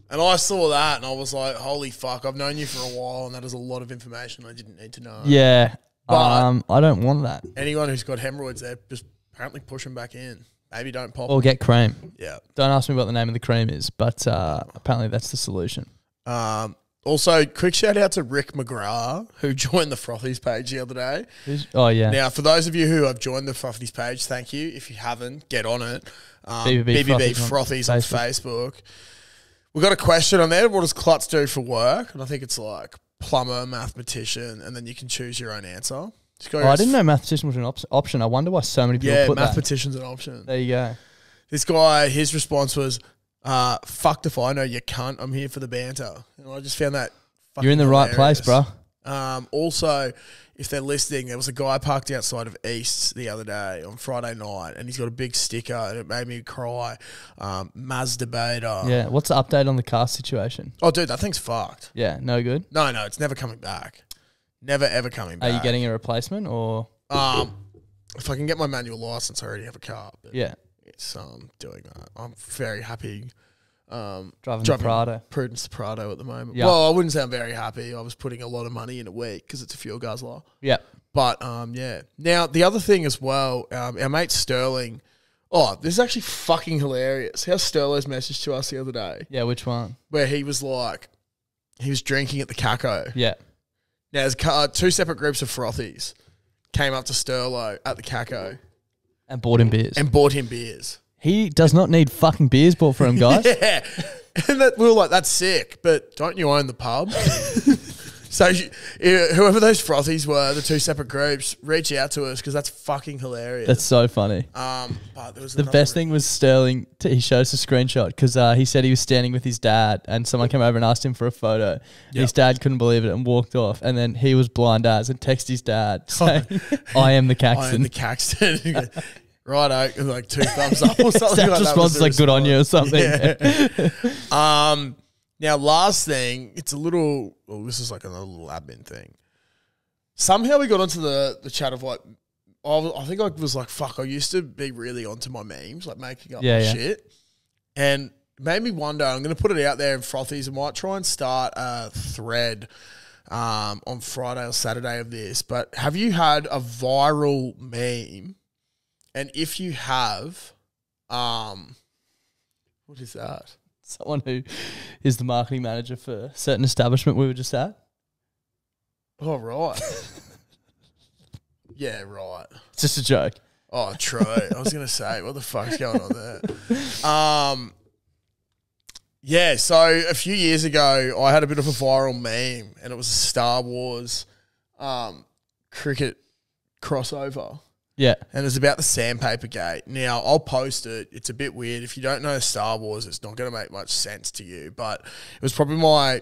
And I saw that and I was like, holy fuck, I've known you for a while and that is a lot of information I didn't need to know. Yeah. But I don't want that. anyone who's got hemorrhoids there, just apparently push them back in. Maybe don't pop Or them. get cream. Yeah. Don't ask me what the name of the cream is, but apparently that's the solution. Also, quick shout out to Rick McGrath, who joined the Frothies page the other day. Oh, yeah. Now, for those of you who have joined the Frothies page, thank you. If you haven't, get on it. BBB Frothies on Facebook. We've got a question on there. What does Klutz do for work? And I think it's like plumber, mathematician, and then you can choose your own answer. I didn't know mathematician was an option. I wonder why so many people put that. Yeah, mathematician's an option. There you go. This guy, his response was, fucked if I know you cunt. I'm here for the banter. And I just found that fucking You're in the right hilarious. place, bro. Also, if they're listening, there was a guy parked outside of East the other day on Friday night, and he's got a big sticker, and it made me cry. Mazda Beta. Yeah. What's the update on the car situation? Oh, dude, that thing's fucked. Yeah. No good? No, it's never coming back. Never, ever coming back. Are you getting a replacement or? If I can get my manual license, I already have a car. But yeah. It's doing that. I'm very happy. Driving the Prado. Prudence Prado at the moment. Yeah. Well, I wouldn't say I'm very happy. I was putting a lot of money in a week because it's a fuel guzzler. Yeah. But, yeah. Now, the other thing as well, our mate Sterling, this is actually fucking hilarious. How Sterling's message to us the other day. Yeah, which one? Where he was like, he was drinking at the Caco. Yeah. Now, there's two separate groups of frothies came up to Sterlo at the Caco. And bought him beers. He does not need fucking beers bought for him, guys. Yeah. And we were like, that's sick, but don't you own the pub? So whoever those frothies were, the two separate groups, reach out to us because that's fucking hilarious. That's so funny. But there was the best thing was Sterling, he showed us a screenshot because he said he was standing with his dad and someone came over and asked him for a photo. Yep. His dad couldn't believe it and walked off. And then he was blind as and texted his dad saying, I am the Caxton. I am the Caxton. Righto, like 2 thumbs up or something like that. Response like good on you or something. Yeah. Now, last thing, it's a little, this is like another little admin thing. Somehow we got onto the chat of like, I think I was like, fuck, I used to be really onto my memes, like making up shit. And it made me wonder, I'm going to put it out there in Frothies, I might try and start a thread on Friday or Saturday of this, but have you had a viral meme? And if you have, what is that? Someone who is the marketing manager for a certain establishment we were just at. Oh, right. Yeah, right. It's just a joke. Oh, true. I was going to say, what the fuck's going on there? Yeah, so a few years ago, I had a bit of a viral meme, and it was a Star Wars cricket crossover. Yeah. And it's about the Sandpaper Gate. Now, I'll post it. It's a bit weird. If you don't know Star Wars, it's not going to make much sense to you. But it was probably my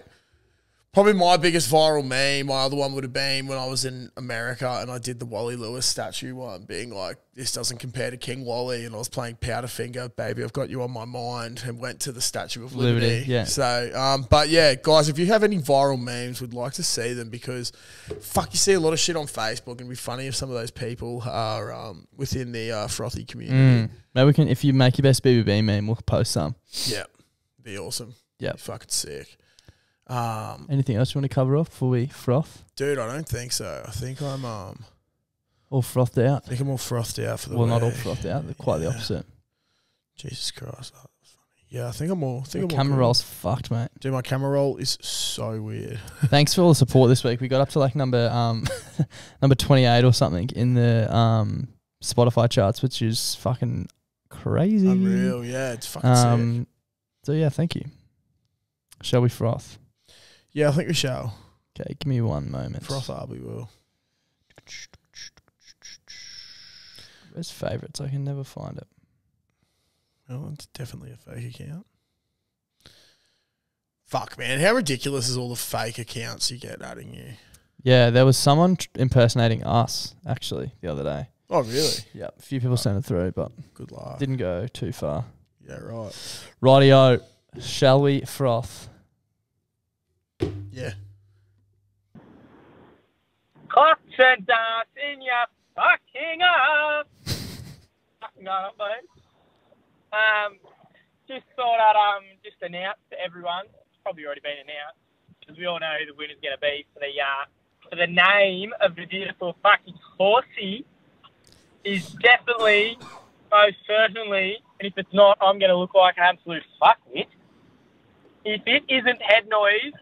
biggest viral meme. My other one would have been when I was in America and I did the Wally Lewis statue one, being like, this doesn't compare to King Wally. And I was playing Powderfinger, baby, I've got you on my mind, and went to the Statue of Liberty. Yeah. So, but yeah, guys, if you have any viral memes, we'd like to see them because, fuck, you see a lot of shit on Facebook and it'd be funny if some of those people are within the frothy community. Maybe we can, if you make your best BBB meme, we'll post some. Yeah, be awesome. Yeah, fucking sick. Anything else you want to cover off before we froth? Dude, I don't think so. I think I'm all frothed out. I think I'm all frothed out for the week. Well, not all frothed out. They're quite the opposite. Jesus Christ, that was funny. Yeah, I think I'm all. Camera roll's fucked, mate. Dude, my camera roll is so weird. Thanks for all the support this week. We got up to like number 28 or something in the Spotify charts, which is fucking crazy. Unreal, yeah, it's fucking sick. So yeah, thank you. Shall we froth? Yeah, I think we shall. Okay, give me one moment. Froth up, we will. Where's favourites? I can never find it. Well, it's definitely a fake account. Fuck, man. How ridiculous is all the fake accounts you get adding you? Yeah, there was someone impersonating us, actually, the other day. Oh, really? Yeah, a few people sent it through, but good luck. Didn't go too far. Yeah, right. Rightio. Shall we froth? Yeah. Cocks and darts in your fucking ass. Fucking going up, mate. Just thought I'd just announce to everyone. It's probably already been announced because we all know who the winner's going to be for the name of the beautiful fucking horsey is definitely, most certainly, and if it's not, I'm going to look like an absolute fuckwit. If it isn't Head Noise,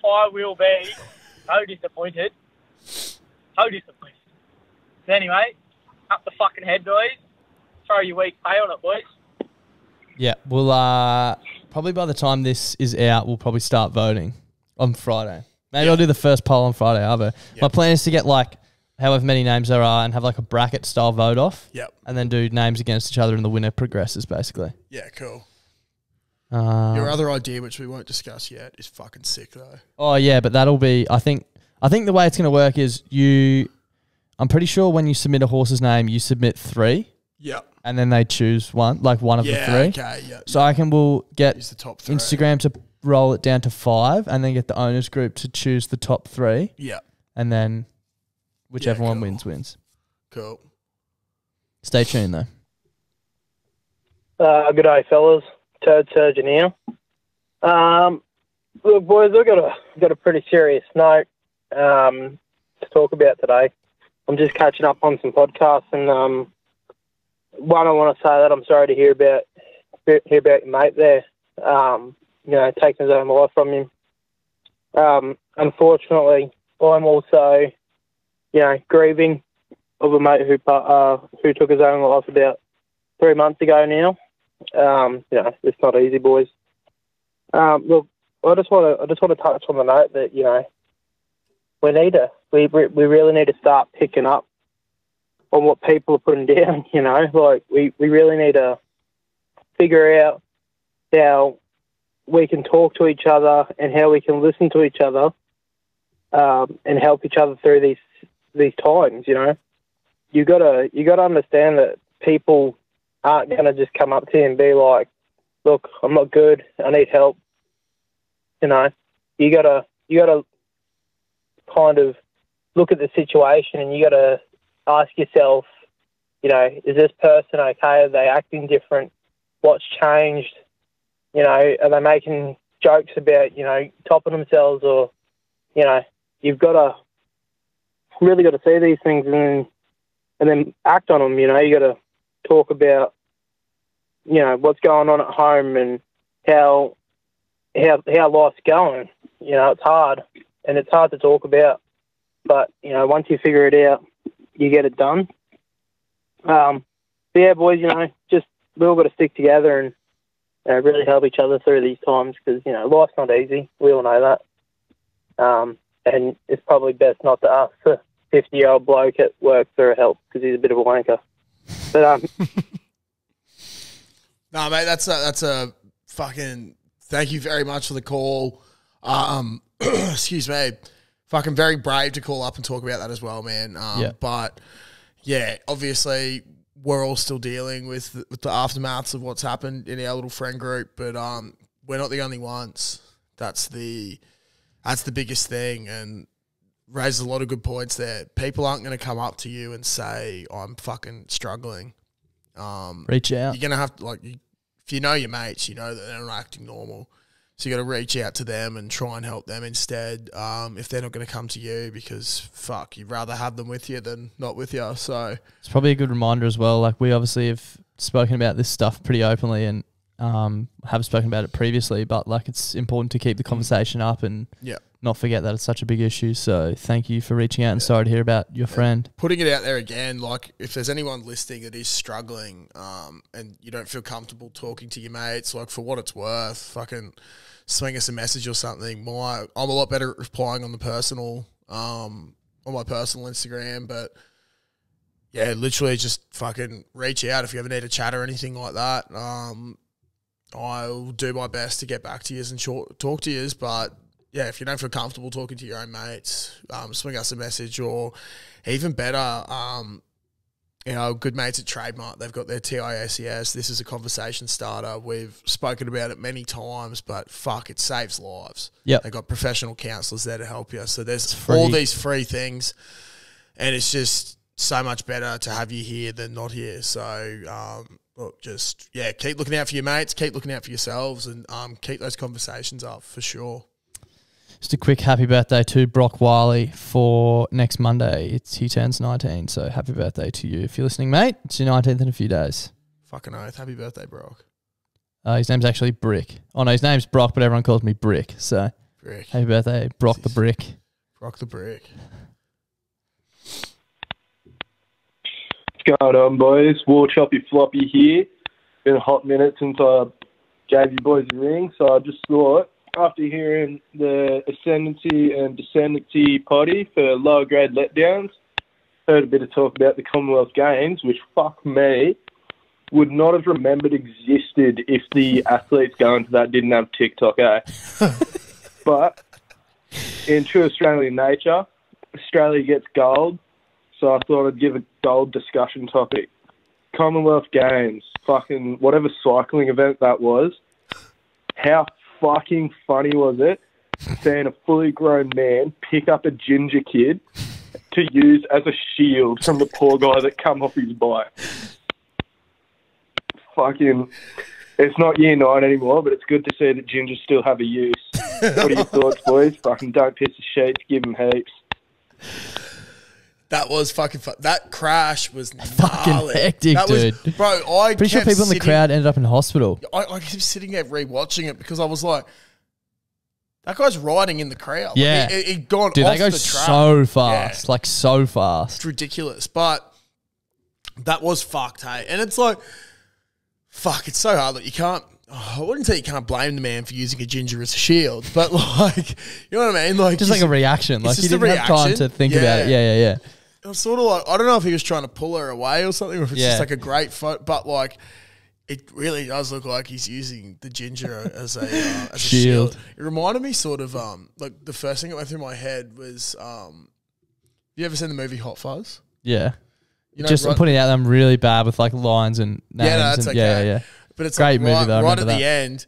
I will be so disappointed. So disappointed. But anyway, up the fucking head, boys. Throw your week's pay on it, boys. Yeah, we'll probably by the time this is out, we'll probably start voting on Friday. Maybe I'll do the first poll on Friday, Arvo. My plan is to get like however many names there are and have like a bracket style vote off. Yep. And then do names against each other and the winner progresses basically. Yeah, cool. Your other idea, which we won't discuss yet, is fucking sick though. Oh yeah, but that'll be I think the way it's gonna work is I'm pretty sure when you submit a horse's name, you submit 3. Yep. And then they choose one of the 3. Okay, yeah. So we'll get Use the top 3. Instagram to roll it down to 5 and then get the owners group to choose the top 3. Yeah. And then whichever one wins. Cool. Stay tuned though. Good day, fellas. Turd surgeon here. Look, boys, I've got a pretty serious note to talk about today. I'm just catching up on some podcasts, and one, I want to say that I'm sorry to hear about your mate there. Taking his own life from him. Unfortunately, I'm also, grieving of a mate who took his own life about 3 months ago now. It's not easy, boys. Look, I just want to touch on the note that we really need to start picking up on what people are putting down. We really need to figure out how we can talk to each other and how we can listen to each other and help each other through these times. You gotta understand that people aren't going to just come up to you and be like, look, I'm not good, I need help. You gotta kind of look at the situation and you gotta ask yourself, is this person okay? Are they acting different? What's changed? Are they making jokes about, topping themselves, or, you've really got to see these things and then act on them. You got to talk about, what's going on at home and how life's going. It's hard, and it's hard to talk about, but, once you figure it out, you get it done. Yeah, boys, we all got to stick together and really help each other through these times, because, life's not easy. We all know that. And it's probably best not to ask the 50-year-old bloke at work for help, because he's a bit of a wanker. But no, mate, that's a fucking thank you very much for the call. Excuse me. Fucking very brave to call up and talk about that as well, man. But yeah, obviously we're all still dealing with the aftermaths of what's happened in our little friend group, but we're not the only ones. That's the biggest thing, and raises a lot of good points there. People aren't going to come up to you and say, I'm fucking struggling. Reach out. You're going to have to, if you know your mates, you know that they're not acting normal. So you got to reach out to them and try and help them instead, if they're not going to come to you, because, you'd rather have them with you than not with you. So it's probably a good reminder as well. We obviously have spoken about this stuff pretty openly and have spoken about it previously, but, it's important to keep the conversation up and not forget that it's such a big issue. So thank you for reaching out, and sorry to hear about your friend. Putting it out there again, if there's anyone listening that is struggling and you don't feel comfortable talking to your mates, for what it's worth, fucking swing us a message or something. I'm a lot better at replying on the personal, on my personal Instagram, but yeah, literally just fucking reach out if you ever need a chat or anything like that. I'll do my best to get back to you and talk to you, but yeah, if you don't feel comfortable talking to your own mates, swing us a message, or even better, good mates at Trademark, they've got their TISES. This is a conversation starter. We've spoken about it many times, but it saves lives. Yep. They've got professional counsellors there to help you. So there's all these free things, and it's just so much better to have you here than not here. So, keep looking out for your mates, keep looking out for yourselves, and keep those conversations up for sure. Just a quick happy birthday to Brock Wiley for next Monday. He turns 19, so happy birthday to you. If you're listening, mate, it's your 19th in a few days. Fucking oath. Happy birthday, Brock. His name's actually Brick. Oh, no, his name's Brock, but everyone calls me Brick, so. Brick. Happy birthday, Brock the Brick. Rock the brick. What's going on, boys? War Choppy Floppy here. Been a hot minute since I gave you boys a ring, so I just thought, after hearing the ascendancy and descendancy potty for lower grade letdowns, heard a bit of talk about the Commonwealth Games, which, fuck me, would not have remembered existed if the athletes going to that didn't have TickTock, eh? But in true Australian nature, Australia gets gold, so I thought I'd give a gold discussion topic. Commonwealth Games, fucking whatever cycling event that was, how fucking funny was it seeing a fully grown man pick up a ginger kid to use as a shield from the poor guy that come off his bike? Fucking, it's not year 9 anymore, but it's good to see that gingers still have a use. What are your thoughts, boys? Fucking don't piss the sheets, give them heaps. That was fucking fun. That crash was Fucking gnarly. hectic, that dude. Was, bro, I Pretty sure kept people in the sitting- crowd ended up in hospital. I kept sitting there rewatching it because I was like, that guy's riding in the crowd. Yeah. Like, he'd gone Dude, off they go the track. so fast. Yeah. Like, so fast. It's ridiculous. But that was fucked, hey? And it's like, fuck, it's so hard that you can't, I wouldn't say you can't blame the man for using a ginger as a shield, but like, you know what I mean? Like, Just like a reaction. Like, just you a didn't have time reaction. to think about it. Yeah. It was sort of like, I don't know if he was trying to pull her away or something, or if it's Yeah. just like a great photo, but like, it really does look like he's using the ginger as a shield. It reminded me sort of, like the first thing that went through my head was, you ever seen the movie Hot Fuzz? Yeah. You know, Just I'm putting it out there, I'm really bad with like lines and names. Yeah, no, that's and, okay. Yeah. But it's Great like movie though, I right at remember the end,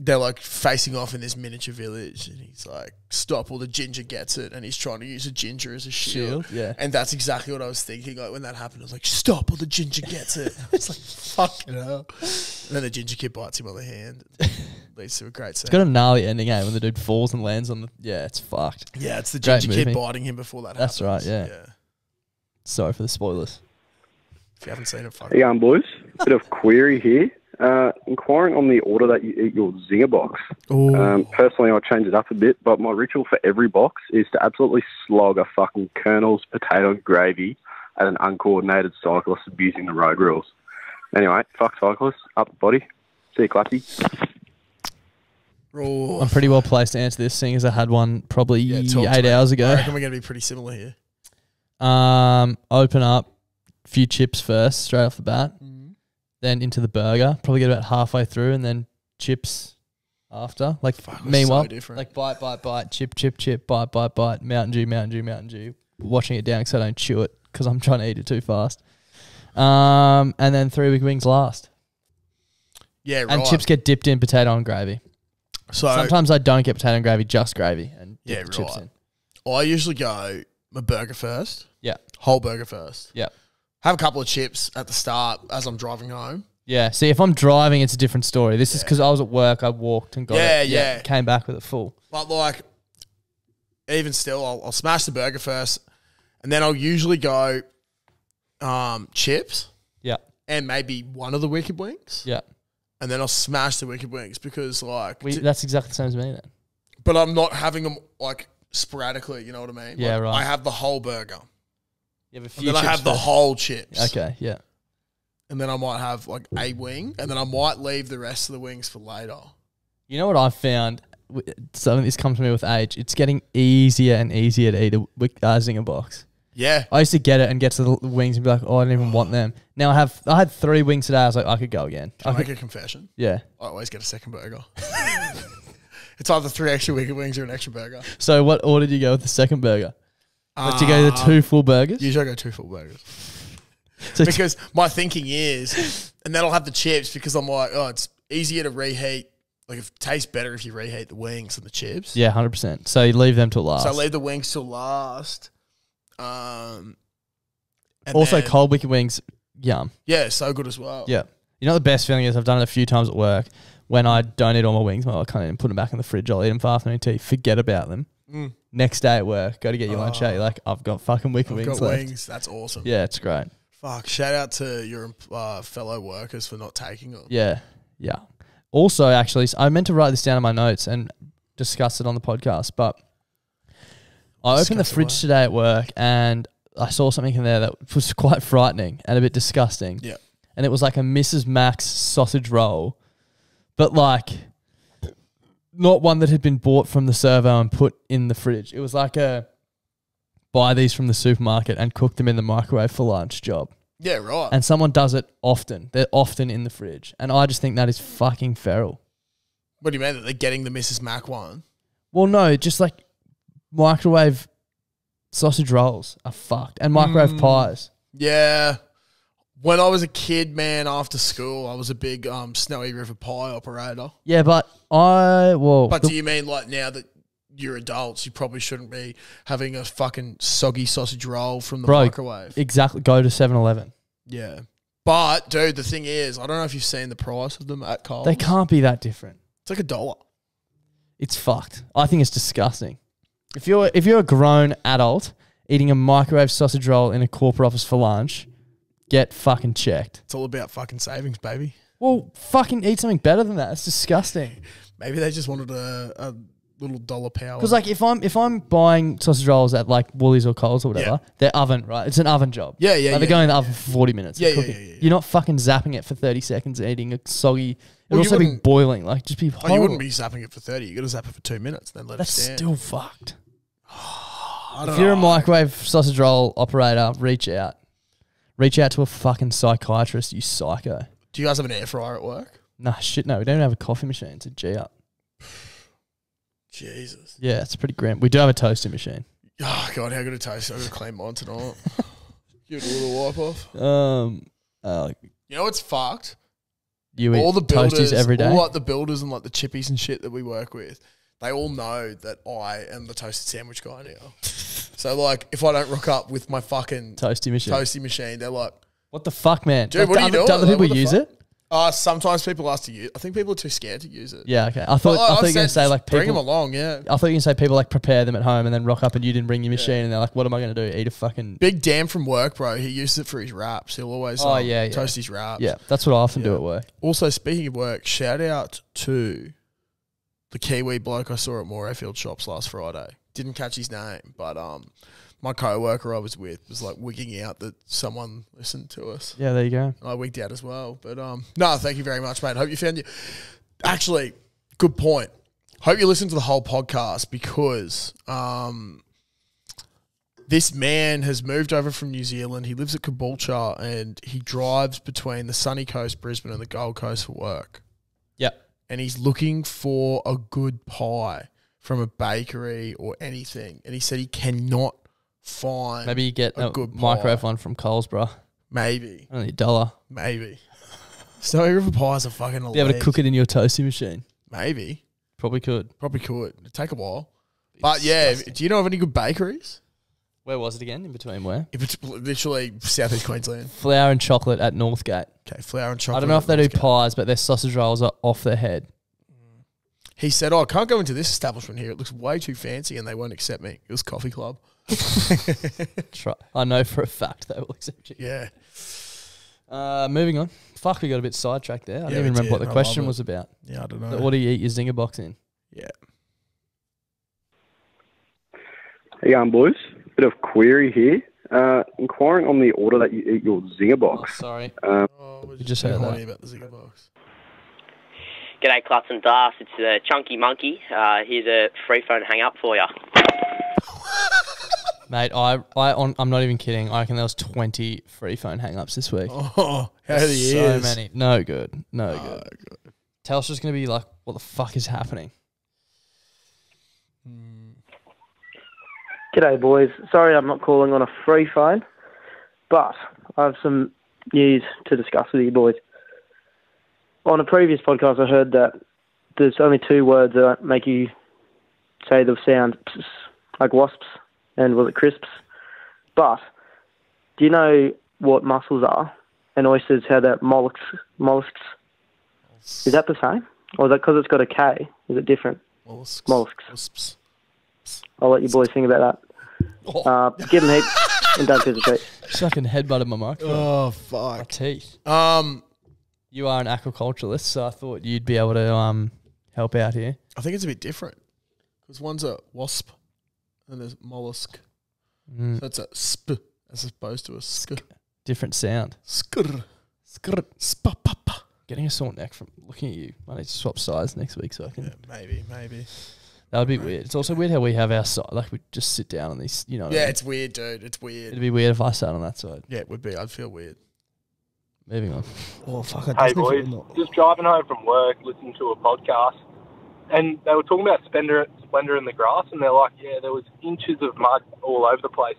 they're like facing off in this miniature village, and he's like, "Stop!" All the ginger gets it, and he's trying to use a ginger as a shield. Yeah. And that's exactly what I was thinking. Like when that happened, I was like, "Stop!" All the ginger gets it. I was like, "Fucking hell!" And then the ginger kid bites him on the hand. Leads to a great scene. It's got a gnarly ending, when the dude falls and lands on the. Yeah, it's fucked. Yeah, it's the Great ginger kid movie. biting him before that. That's happens. right, yeah. Sorry for the spoilers. If you haven't seen it, fuck. Hey, boys. Bit of query here. Inquiring on the order that you eat your Zinger Box. Personally, I change it up a bit, but my ritual for every box is to absolutely slog a fucking Colonel's potato gravy at an uncoordinated cyclist abusing the road rules. Anyway, fuck cyclists, up the body. See you, Clutzy. Oh, I'm pretty well placed to answer this, seeing as I had one probably talk to 8 me. hours I ago. reckon we're going to be pretty similar here. Open up a few chips first, straight off the bat. Then into the burger. Probably get about halfway through, and then chips after. Like, meanwhile, so different. like bite, chip, bite, Mountain Dew. Watching it down because I don't chew it because I'm trying to eat it too fast. And then 3 big wings last. Yeah, right. And chips get dipped in potato and gravy. So Sometimes I don't get potato and gravy, just gravy, and dip Yeah, the chips right. in. I usually go my burger first. Yeah. Whole burger first. Yeah. Have a couple of chips at the start as I'm driving home. Yeah, see, if I'm driving, it's a different story. This is because I was at work, I walked and got it. Yeah. Came back with it full. But like, even still, I'll smash the burger first, and then I'll usually go chips Yeah, and maybe one of the wicked wings, yeah. and then I'll smash the wicked wings because like, That's exactly the same as me then. but I'm not having them like sporadically. You know what I mean? Yeah, Like, right. I have the whole burger, You have a and few then I chips have the first. whole chips. Okay, yeah. And then I might have like a wing, and then I might leave the rest of the wings for later. You know what I've found? Something this comes to me with age. It's getting easier and easier to eat a Zinger Box. Yeah. I used to get it and get to the wings and be like, oh, I didn't even want them. Now I had 3 wings today. I was like, I could go again. Can I make a confession? Yeah. I always get a second burger. It's either 3 extra wicked wings or an extra burger. So what order did you go with the second burger? Did you go to 2 full burgers? Usually I go 2 full burgers. So Because my thinking is, and then I'll have the chips because I'm like, oh, it's easier to reheat. Like, it tastes better if you reheat the wings than the chips. yeah, 100%. So you leave them till last. So I leave the wings till last. And Also, then- cold wicked wings, yum. Yeah, so good as well. Yeah. You know, the best feeling is I've done it a few times at work when I don't eat all my wings. Well, I can't even put them back in the fridge. I'll eat them for afternoon tea. Forget about them. Next day at work, go to get your lunch out. You're like, I've got fucking wicked I've wings got left. wings. That's awesome. Yeah, it's great. Fuck. Shout out to your fellow workers for not taking them. Yeah, yeah. Also, actually, I meant to write this down in my notes, and discussed it on the podcast, but I opened the fridge today at work and I saw something in there that was quite frightening and a bit disgusting. Yeah. And it was like a Mrs. Max sausage roll, but like not one that had been bought from the servo and put in the fridge. It was like a buy these from the supermarket and cook them in the microwave for lunch job. Yeah, right. And someone does it often. They're often in the fridge. And I just think that is fucking feral. What do you mean that they're getting the Mrs. Mac one? Well, no, just like microwave sausage rolls are fucked. And microwave pies. Yeah. When I was a kid, man, after school, I was a big Snowy River pie operator. Yeah, but do you mean like now that you're adults, you probably shouldn't be having a fucking soggy sausage roll from the microwave? Exactly. Go to 7-Eleven. Yeah. But, dude, the thing is, I don't know if you've seen the price of them at Coles. They can't be that different. It's like $1. It's fucked. I think it's disgusting. If you're a grown adult eating a microwave sausage roll in a corporate office for lunch, get fucking checked. It's all about fucking savings, baby. Well, fucking eat something better than that. It's disgusting. Maybe they just wanted a little dollar power. Because like if I'm buying sausage rolls at like Woolies or Coles or whatever, they're oven, right? It's an oven job. Yeah. They're going in the oven for 40 minutes. Yeah. You're not fucking zapping it for 30 seconds and eating a soggy. It'll also be boiling. Like just be horrible. You wouldn't be zapping it for 30. You got to zap it for 2 minutes, then let That's it stand. still fucked. If you're a microwave sausage roll operator, reach out. Reach out to a fucking psychiatrist, you psycho. Do you guys have an air fryer at work? Nah, shit, no. We don't have a coffee machine. It's a G up. Jesus. Yeah, it's pretty grim. We do have a toasting machine. Oh, God, how good a toast. I'm going to clean mine tonight. Give it a little wipe off. You know what's fucked? You all eat the builders, toasties every day? all like the builders and like the chippies and shit that we work with, they all know that I am the toasted sandwich guy now. So, like, if I don't rock up with my fucking toasty machine, they're like, what the fuck, man? Dude, what are you doing? Do other people use it? Sometimes people ask to use it. I think people are too scared to use it. Yeah, okay. I thought you were going to say, like, people... Bring them along, yeah. I thought you were going to say people, like, prepare them at home and then rock up and you didn't bring your machine and they're like, what am I going to do? Eat a fucking... Big Dan from work, bro. He uses it for his wraps. He'll always toast his wraps. Yeah, that's what I often do at work. Also, speaking of work, shout out to the Kiwi bloke I saw at Morayfield Shops last Friday. Didn't catch his name, but my co-worker I was with was like wigging out that someone listened to us. Yeah, there you go. I wigged out as well. But no, thank you very much, mate. Hope you found you. Actually, good point. Hope you listened to the whole podcast because this man has moved over from New Zealand. He lives at Caboolture and he drives between the sunny coast, Brisbane, and the Gold Coast for work. Yep. And he's looking for a good pie from a bakery or anything. And he said he cannot find maybe you get a good microwave pie. one from Coles, bro. Maybe. Only $1. Maybe. Snowy River pies are fucking elite. Be able to cook it in your toasty machine. Maybe. Probably could. It'd take a while. But yeah, do you know of any good bakeries? Where was it again? In between where? If it's literally southeast Queensland. Flour and chocolate at Northgate. Okay, flour and chocolate. I don't know if they do pies, but their sausage rolls are off their head. He said, I can't go into this establishment here. It looks way too fancy and they won't accept me. It was Coffee Club. I know for a fact they will accept you. Yeah. Moving on. Fuck, we got a bit sidetracked there. I didn't even remember what the question was about. Yeah, I don't know. What do you eat your Zinger Box in? Yeah. How you going, boys? Bit of query here. Inquiring on the order that you eat your Zinger Box. Oh, sorry. You just heard that. about the Zinger Box. G'day, Clutz and Das. It's the Chunky Monkey. Here's a free phone hang up for you. Mate, I'm not even kidding. I reckon there was 20 free phone hang-ups this week. Oh, how the so many. No good. No good. Telstra's going to be like, what the fuck is happening? G'day, boys. Sorry I'm not calling on a free phone, but I have some news to discuss with you boys. On a previous podcast, I heard that there's only 2 words that make you say the sound pss, like wasps, and was it crisps? But do you know what mussels are? And oysters have that mollusks. Is that the same? Or is that because it's got a K? Is it different? Mollusks. I'll let you boys think about that. Give them heaps and don't hesitate. Just fucking headbutted my microphone. Oh, fuck. My teeth. You are an aquaculturalist, so I thought you'd be able to help out here. I think it's a bit different. Because one's a wasp and there's mollusk. Mm. So that's a sp as opposed to a sk. Different sound. Skr. Skr. Spa-pa-pa. Getting a sore neck from looking at you. I need to swap sides next week so I can. Yeah, maybe. That would be weird. It's also weird how we have our side. Like, we just sit down on these, you know what I mean? It's weird, dude. It's weird. It'd be weird if I sat on that side. Yeah, it would be. I'd feel weird. Moving on. Oh, fuck. Hey, boys. Just driving home from work, listening to a podcast, and they were talking about Splendor in the grass, and they're like, yeah, there was inches of mud all over the place.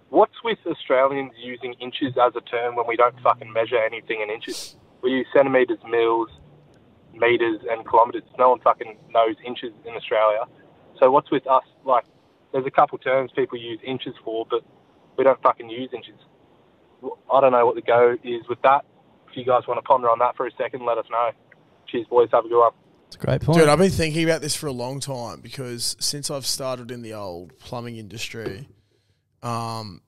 What's with Australians using inches as a term when we don't fucking measure anything in inches? We use centimetres, mils, metres, and kilometres. No one fucking knows inches in Australia. So what's with us? Like, there's a couple terms people use inches for, but we don't fucking use inches. I don't know what the go is with that. If you guys want to ponder on that for a second, let us know. Cheers, boys. Have a good one. It's a great point. Dude, I've been thinking about this for a long time because since I've started in the old plumbing industry, all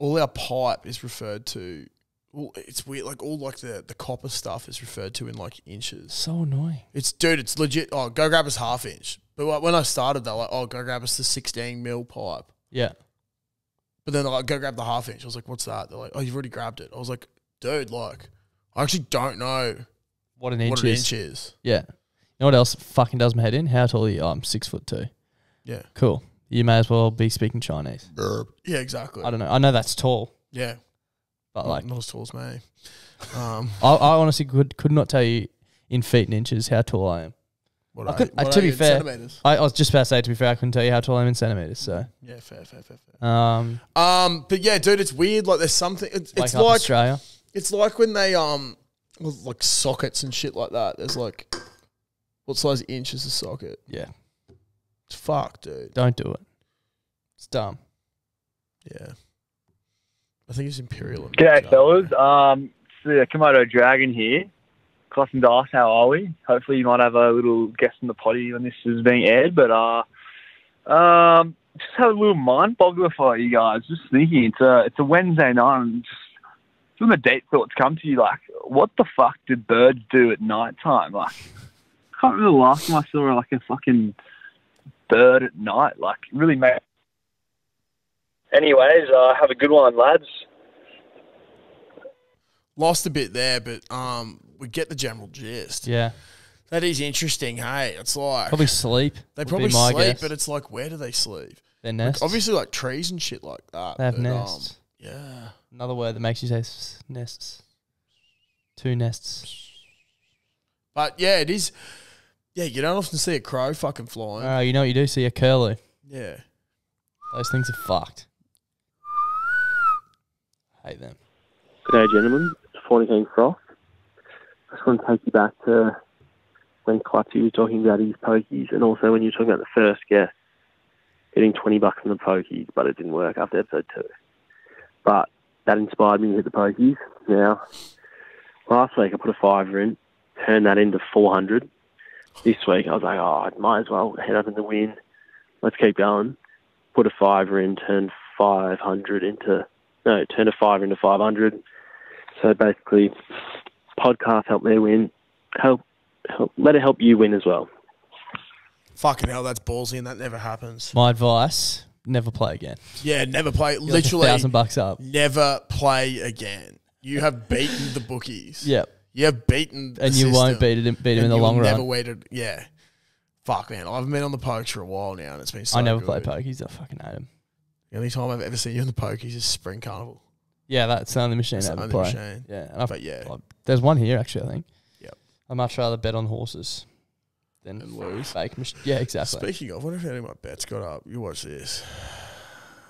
our pipe is referred to. Well, it's weird. Like all like the copper stuff is referred to in like inches. So annoying. It's legit. Oh, go grab us 1/2 inch. But like, when I started, they're like, oh, go grab us the 16 mil pipe. Yeah. But then they're like, go grab the 1/2 inch. I was like, what's that? They're like, oh, you've already grabbed it. I was like, dude, like, I actually don't know what an inch is. Yeah. You know what else fucking does my head in? How tall are you? Oh, I'm 6'2". Yeah. Cool. You may as well be speaking Chinese. Yeah, exactly. I don't know. I know that's tall. Yeah. But like, not as tall as me. I honestly could not tell you in feet and inches how tall I am. To be fair, I was just about to say, to be fair, I couldn't tell you how tall I am in centimetres. So yeah, fair. But yeah, dude, it's weird. Like, there's something. It's like Australia. It's like when they like sockets and shit like that. There's like, what size inch is a socket? Yeah, it's fucked, dude. Don't do it. It's dumb. Yeah, I think it's imperial. G'day, fellas. It's the Komodo Dragon here. Cloth and Dice, how are we? Hopefully you might have a little guest in the potty when this is being aired, but just have a little mind boggler for you guys. Just thinking, it's a Wednesday night, and just some of the deep thoughts come to you, like, what the fuck did birds do at night time? Like, I can't remember the last time I saw like a fucking bird at night. Like, it really made. Anyways, have a good one, lads. Lost a bit there, but we get the general gist. Yeah. That is interesting, hey. It's like... Probably sleep. They probably sleep, but it's like, where do they sleep? Their nests. Like, obviously, like trees and shit like that. They have nests. Yeah. Another word that makes you say nests. 2 nests. But, yeah, it is... Yeah, you don't often see a crow fucking flying. You know what you do? See a curlew. Yeah. Those things are fucked. Hate them. Good day, gentlemen. 14 Froth. I just want to take you back to when Clutchy was talking about his pokies, and also when you were talking about the first guest getting $20 on the pokies, but it didn't work after episode 2. But that inspired me to hit the pokies. Now, last week I put a $5 in, turned that into 400. This week I was like, I might as well head up in the win. Let's keep going. Put a $5 in, turned a $5 into 500. So basically, podcast help me win. Let it help you win as well. Fucking hell, that's ballsy, and that never happens. My advice: never play again. Yeah, never play. You're literally, like $1,000 up. Never play again. You have beaten the bookies. Yep. You have beaten the and you system, won't beat him in the long run. Never waited. Yeah. Fuck, man. I've been on the pokes for a while now, and it's been so I never good. play pokies. I fucking hate them. The only time I've ever seen you in the pokies is Spring Carnival. Yeah, that's the only machine I ever play. Machine. Yeah, and but yeah. There's one here, actually, I think. Yep. I'd much rather bet on horses than lose. Fake yeah, exactly. Speaking of, I wonder if any of my bets got up. You watch this.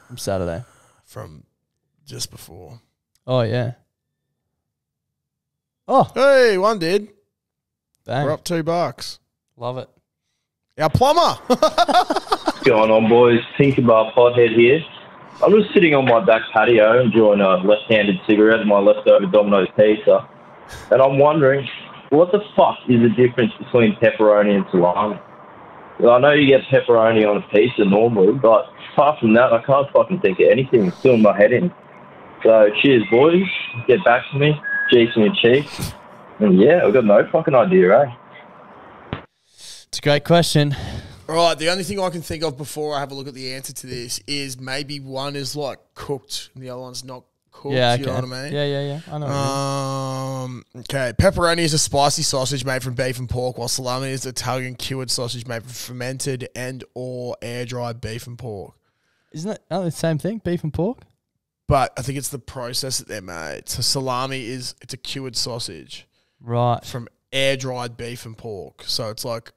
From Saturday. From just before. Oh, yeah. Oh. Hey, one did. Bang. We're up $2. Love it. Our plumber. What's going on, boys? Tinkerbar Pothead here. I'm just sitting on my back patio enjoying a left-handed cigarette and my leftover Domino's pizza. And I'm wondering, what the fuck is the difference between pepperoni and salami? Well, I know you get pepperoni on a pizza normally, but apart from that, I can't fucking think of anything. It's doing my head in. So, cheers, boys. Get back to me. Cheeks in your cheeks. And yeah, I've got no fucking idea, eh? It's a great question. All right, the only thing I can think of before I have a look at the answer to this is maybe one is like cooked and the other one's not cooked. Yeah, You know what I mean? Yeah. I know. Okay, pepperoni is a spicy sausage made from beef and pork, while salami is Italian cured sausage made from fermented and or air-dried beef and pork. Isn't that the same thing, beef and pork? But I think it's the process that they're made. So salami it's a cured sausage. Right. From air-dried beef and pork. So it's like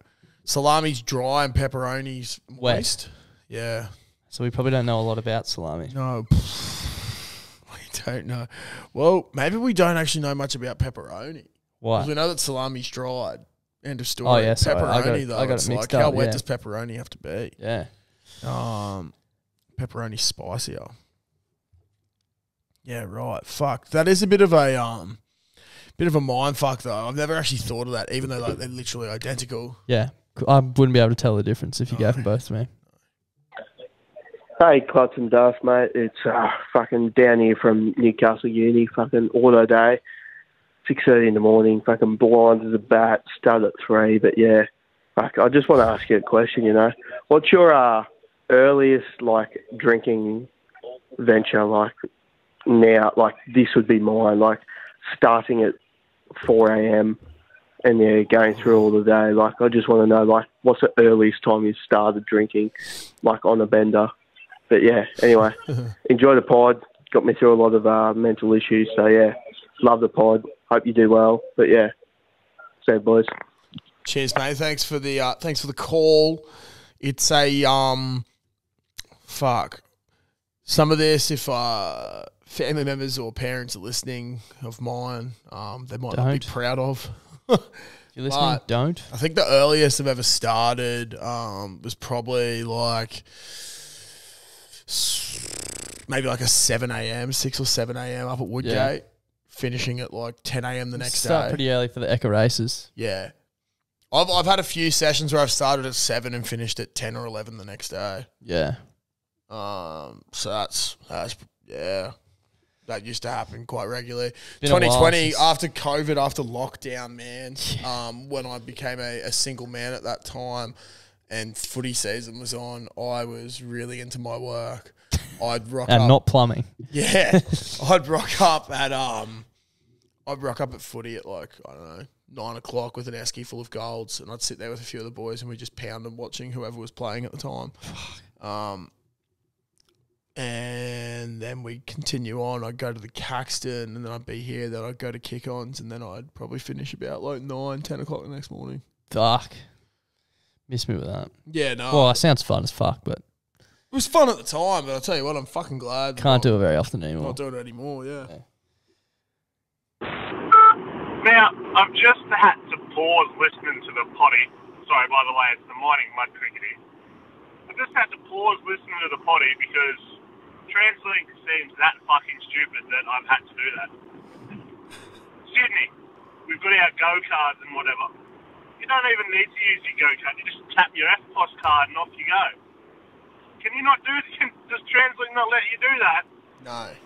salami's dry and pepperoni's moist. Yeah. So we probably don't know a lot about salami. No. We don't know. Well, maybe we don't actually know much about pepperoni. Why? Because we know that salami's dried. End of story. Oh, yeah, sorry. Pepperoni, though. I got it's it mixed like, up, how wet yeah. does pepperoni have to be? Yeah. Pepperoni's spicier. Yeah, right. Fuck. That is a bit of a mind fuck, though. I've never actually thought of that, even though like, they're literally identical. Yeah. I wouldn't be able to tell the difference if you gave them both to me. Hey, Clutch and Duff, mate. It's fucking down here from Newcastle Uni, fucking auto day, 6:30 in the morning, fucking blind as a bat, start at 3. But yeah, fuck, I just want to ask you a question, you know. What's your earliest, like, drinking venture, like, now? Like, this would be mine, like, starting at 4 a.m. and, yeah, going through all the day. Like, I just want to know, like, what's the earliest time you started drinking, like, on a bender? But yeah, anyway, enjoy the pod. Got me through a lot of mental issues. So yeah, love the pod. Hope you do well. But yeah, see you, boys. Cheers, mate. Thanks for the call. It's a fuck. Some of this, if family members or parents are listening of mine, they might not be proud of. If you're listening, don't. I think the earliest I've ever started was probably like maybe like a 7 a.m., 6 or 7 a.m. up at Woodgate, finishing at like 10 a.m. the next day. Start pretty early for the Echo races. Yeah. I've had a few sessions where I've started at 7 and finished at 10 or 11 the next day. Yeah. So that's yeah. That used to happen quite regularly. Been a while 2020, since- after COVID, after lockdown, man, when I became a single man at that time and footy season was on, I was really into my work. I'd rock and up. not plumbing. Yeah. I'd rock up at footy at like, I don't know, 9 o'clock with an esky full of golds, and I'd sit there with a few of the boys and we'd just pound them watching whoever was playing at the time. And then we'd continue on. I'd go to the Caxton, and then I'd be here. Then I'd go to kick-ons, and then I'd probably finish about like 9, 10 o'clock the next morning. Fuck. Miss me with that. Yeah, no. Well, it sounds fun as fuck, but It was fun at the time, but I'll tell you what, I'm fucking glad. can't do it very often anymore. Not doing it anymore, yeah. Now, I've just had to pause listening to the potty. Sorry, by the way, it's the morning mud cricket here. I just had to pause listening to the potty because Translink seems that fucking stupid that I've had to do that. Sydney, we've got our go-cards and whatever. You don't even need to use your go-card. You just tap your FPOS card and off you go. Can you not do it? Does Translink not let you do that? No.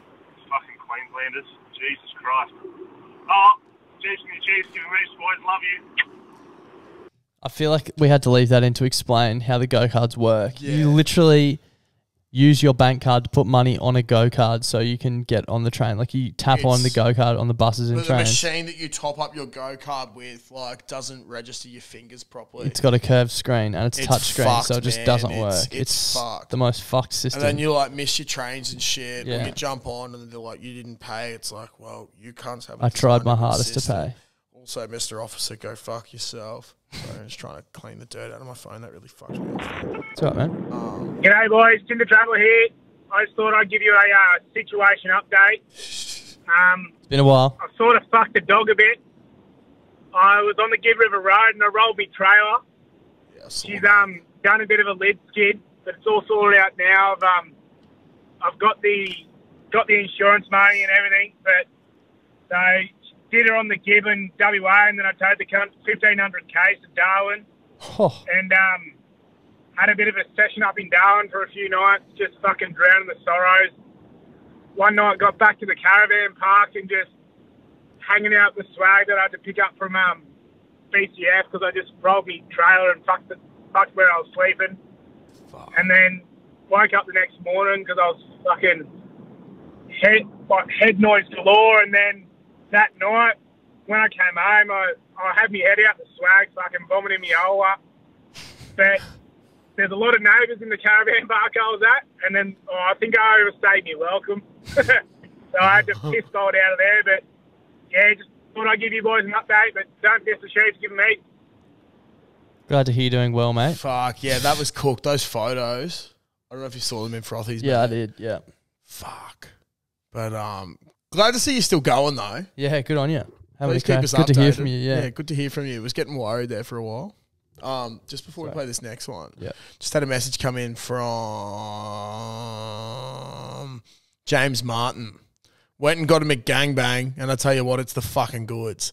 Fucking Queenslanders. Jesus Christ. Oh, Chiefs and your Chiefs, giving me boys. Love you. I feel like we had to leave that in to explain how the go-cards work. Yeah. You literally use your bank card to put money on a go-card so you can get on the train. Like you tap on the go-card on the buses and The trains. machine that you top up your go-card with, like, doesn't register your fingers properly. It's got a curved screen and it's touch screen, fucked, so it just man. doesn't work. It's fucked. the most fucked system. And then you, like, miss your trains and shit. Yeah. When you jump on and they're like, you didn't pay. It's like, well, you can't have I tried my designed a hardest to system. pay. Also, Mr. Officer, go fuck yourself. So I'm just trying to clean the dirt out of my phone. That really fucked me off. It's all right, man. G'day, boys. Tinder Traveller here. I just thought I'd give you a situation update. It's been a while. I sort of fucked the dog a bit. I was on the Gid River Road and I rolled my trailer. She's done a bit of a lid skid, but it's all sorted out now. I've got the insurance money and everything, but so did her on the Gib in WA, and then I towed the cunt 1,500 k's to Darwin, and had a bit of a session up in Darwin for a few nights, just fucking drowning the sorrows. One night got back to the caravan park and just hanging out the swag that I had to pick up from BCF because I just rolled me trailer and fucked fucked where I was sleeping. And then woke up the next morning because I was fucking head noise galore. And then that night, when I came home, I had my head out the swag, fucking vomiting me hole up. But there's a lot of neighbours in the caravan park I was at, and then I think I overstayed my welcome. So I had to piss bolt out of there. But yeah, just thought I'd give you boys an update, but don't piss the sheets, give them me. Glad to hear you doing well, mate. Fuck, yeah, that was cooked. Those photos. I don't know if you saw them in Frothies. Yeah, mate. I did, yeah. Fuck. But glad to see you still going, though. Yeah, good on you. Please keep us good updated. to hear from you, yeah. Good to hear from you. I was getting worried there for a while. Just before we play this next one, yeah. Just had a message come in from James Martin. Went and got a McGangbang, and I tell you what, it's the fucking goods.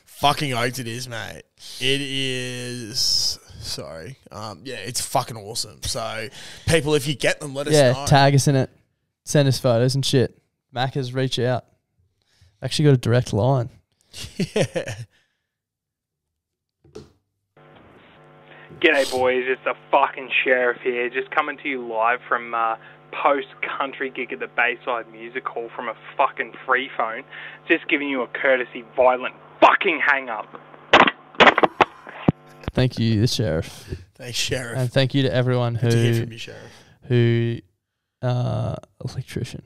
Fucking oath it is, mate. It is. Sorry. Yeah, it's fucking awesome. So, people, if you get them, let us know. Yeah, tag us in it. Send us photos and shit. Macca's, reach out. Actually got a direct line. Yeah. G'day, boys. It's the fucking sheriff here, just coming to you live from post-country gig at the Bayside Music Hall from a fucking free phone. Just giving you a courtesy violent fucking hang-up. Thank you, the sheriff. Thanks, sheriff. And thank you to everyone Good to hear from you, sheriff. Electrician.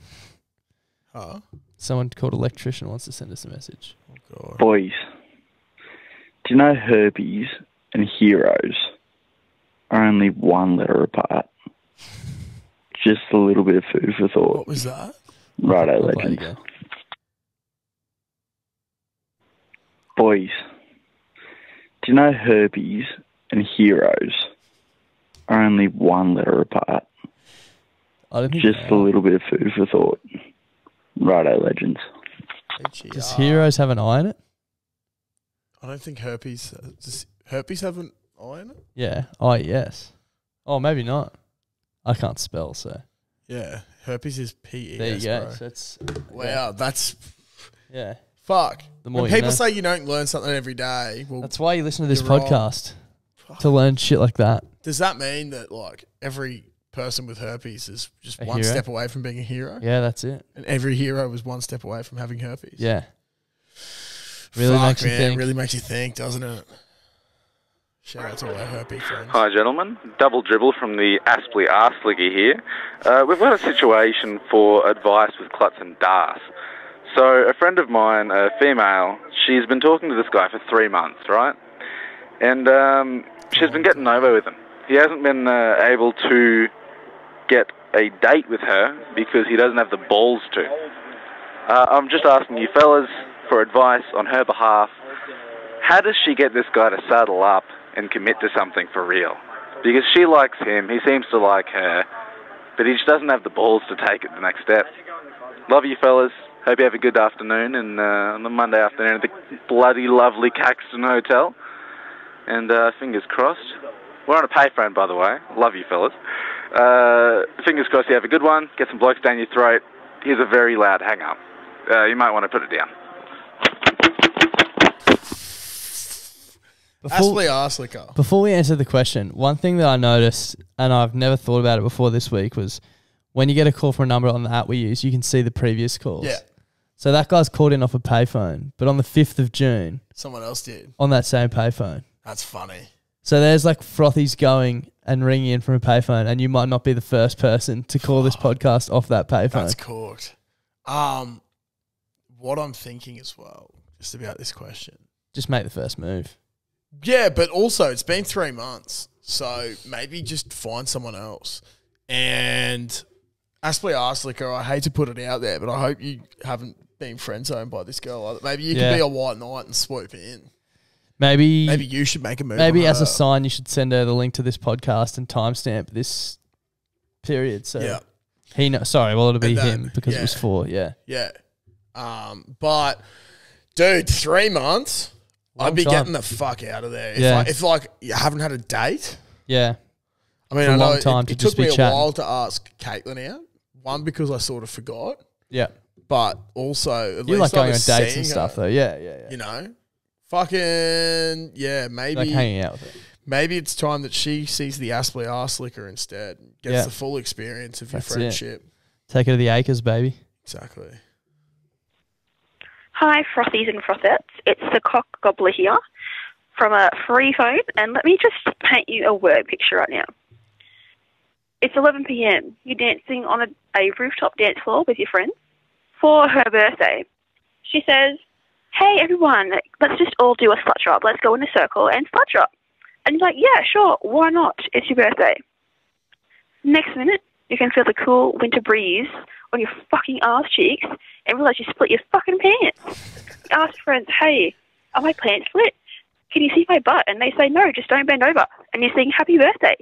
Oh. Someone called electrician wants to send us a message. Oh, God. Boys, do you know herpes and heroes are only one letter apart? Just a little bit of food for thought. What was that? Righto, legends. Boys, do you know herpes and heroes are only one letter apart? I don't think Just a little bit of food for thought. Righto, legends. Does heroes have an eye in it? I don't think herpes. Does herpes have an eye in it? Yeah. Oh, yes. Oh, maybe not. I can't spell, so. Yeah. Herpes is P-E-S, There you go. bro. So it's, wow, that's... Yeah. Fuck. The more when you people know. say you don't learn something every day, well, That's why you listen to this you're wrong. podcast. To learn shit like that. Does that mean that, like, every person with herpes is just A one hero? step away from being a hero? Yeah, that's it. And every hero was one step away from having herpes? Yeah. Really makes you think. Really makes you think, doesn't it? Shout out to all our herpes friends. Hi, gentlemen. Double dribble from the Aspley Arse Ligger here. We've got a situation for advice with Klutz and Das. So, a friend of mine, a female, she's been talking to this guy for 3 months, right? And she's been getting nowhere with him. He hasn't been able to get a date with her because he doesn't have the balls to. I'm just asking you fellas for advice on her behalf. How does she get this guy to saddle up and commit to something for real? Because she likes him, he seems to like her, but he just doesn't have the balls to take it the next step. Love you fellas. Hope you have a good afternoon and on the Monday afternoon at the bloody lovely Caxton Hotel. And fingers crossed. We're on a payphone, by the way. Love you fellas. Fingers crossed you have a good one. Get some blokes down your throat. Here's a very loud hang-up. You might want to put it down. Before we answer the question, one thing that I noticed, and I've never thought about it before this week, was when you get a call from a number on the app we use, you can see the previous calls. Yeah. So that guy's called in off a payphone, but on the 5th of June, Someone else did. on that same payphone. That's funny. So there's like frothies going and ringing in from a payphone, and you might not be the first person to call this podcast off that payphone. That's cooked. What I'm thinking as well, just about this question. Just make the first move. Yeah, but also it's been 3 months, so maybe just find someone else. And Aspley Arslicker, I hate to put it out there, but I hope you haven't been friend zoned by this girl either. Maybe you could be a white knight and swoop in. Maybe you should make a move. Maybe on as her. a sign, you should send her the link to this podcast and timestamp this period. So Yeah. he know. Sorry, well it'll be And that- him because it was 4. Yeah. Yeah. But dude, 3 months, Long I'd be time. getting the fuck out of there. Yeah. If you haven't had a date. Yeah. I mean, It's a I know long time to it just took me be a chatting. while to ask Caitlin out. One, because I sort of forgot. Yeah. But also, at You least like I going on was dates seeing and stuff her, though. Yeah. You know? Fucking, yeah, maybe. Like hanging out with her. Maybe it's time that she sees the Aspley arse liquor instead. Gets the full experience of your friendship. Take her to the acres, baby. Exactly. Hi, frothies and frothettes. It's the cock gobbler here from a free phone, and let me just paint you a word picture right now. It's 11 p.m. You're dancing on a rooftop dance floor with your friends for her birthday. She says, hey, everyone, let's just all do a slut drop. Let's go in a circle and slut drop. And you're like, yeah, sure, why not? It's your birthday. Next minute, you can feel the cool winter breeze on your fucking ass cheeks and realise you split your fucking pants. You ask your friends, hey, are my pants split? Can you see my butt? And they say, no, just don't bend over. And you're saying, happy birthday.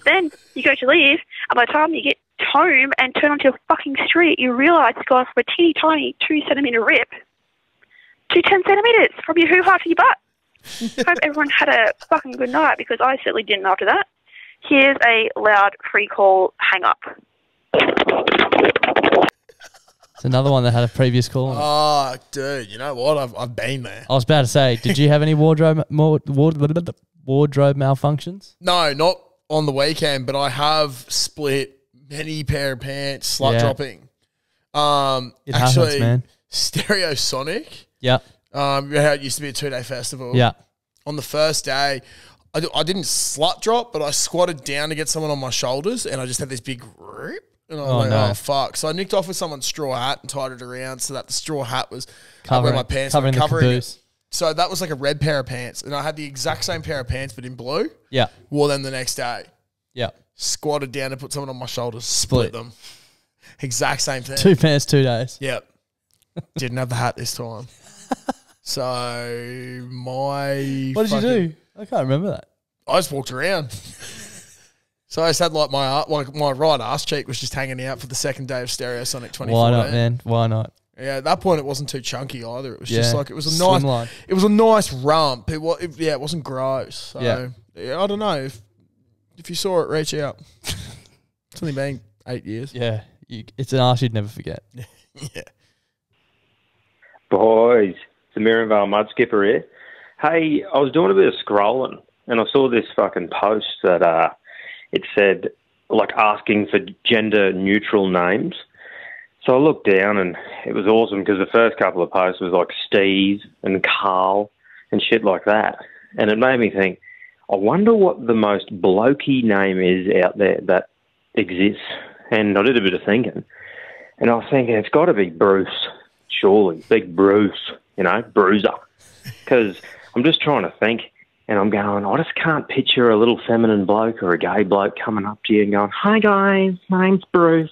Then you go to leave, and by the time you get home and turn onto a fucking street, you realise it's gone from a teeny tiny 2-centimetre rip to 10 centimetres from your hoo-ha to your butt. Hope everyone had a fucking good night, because I certainly didn't after that. Here's a loud free call hang-up. It's another one that had a previous call on it. Oh, dude, you know what? I've been there. I was about to say, did you have any wardrobe malfunctions? No, not on the weekend, but I have split many pair of pants slut dropping. It actually, happens, man. Stereo Sonic. Yeah. You know how it used to be a 2-day festival. Yeah. On the first day, I didn't slut drop, but I squatted down to get someone on my shoulders, and I just had this big rip. And I was like, no. oh, fuck. So I nicked off with someone's straw hat and tied it around so that the straw hat was Covering- where my pants covering were the covering caboose. it. So that was like a red pair of pants. And I had the exact same pair of pants, but in blue. Yeah. Wore them the next day. Yeah. Squatted down to put someone on my shoulders, split them. Exact same thing. 2 pants, 2 days. Yep. Didn't have the hat this time. So my... What did you do? I can't remember that. I just walked around. So I just had like my right ass cheek was just hanging out for the second day of Stereo Sonic 2014. Why not, man? Why not? Yeah, at that point it wasn't too chunky either. It was Yeah. just like it was a Slim nice, line. it was a nice rump. It wasn't gross. So Yeah. I don't know if you saw it, reach out. It's only been 8 years. Yeah, it's an arse you'd never forget. Yeah. Boys, it's the Mirranvale Mud Skipper here. Hey, I was doing a bit of scrolling and I saw this fucking post that it said, like, asking for gender neutral names. So I looked down and it was awesome because the first couple of posts was like Steve and Carl and shit like that. And it made me think, I wonder what the most blokey name is out there that exists. And I did a bit of thinking. And I was thinking, it's got to be Bruce, surely. Big Bruce, Bruiser. Because I'm just trying to think, and I'm going, I just can't picture a little feminine bloke or a gay bloke coming up to you and going, hi guys, my name's Bruce.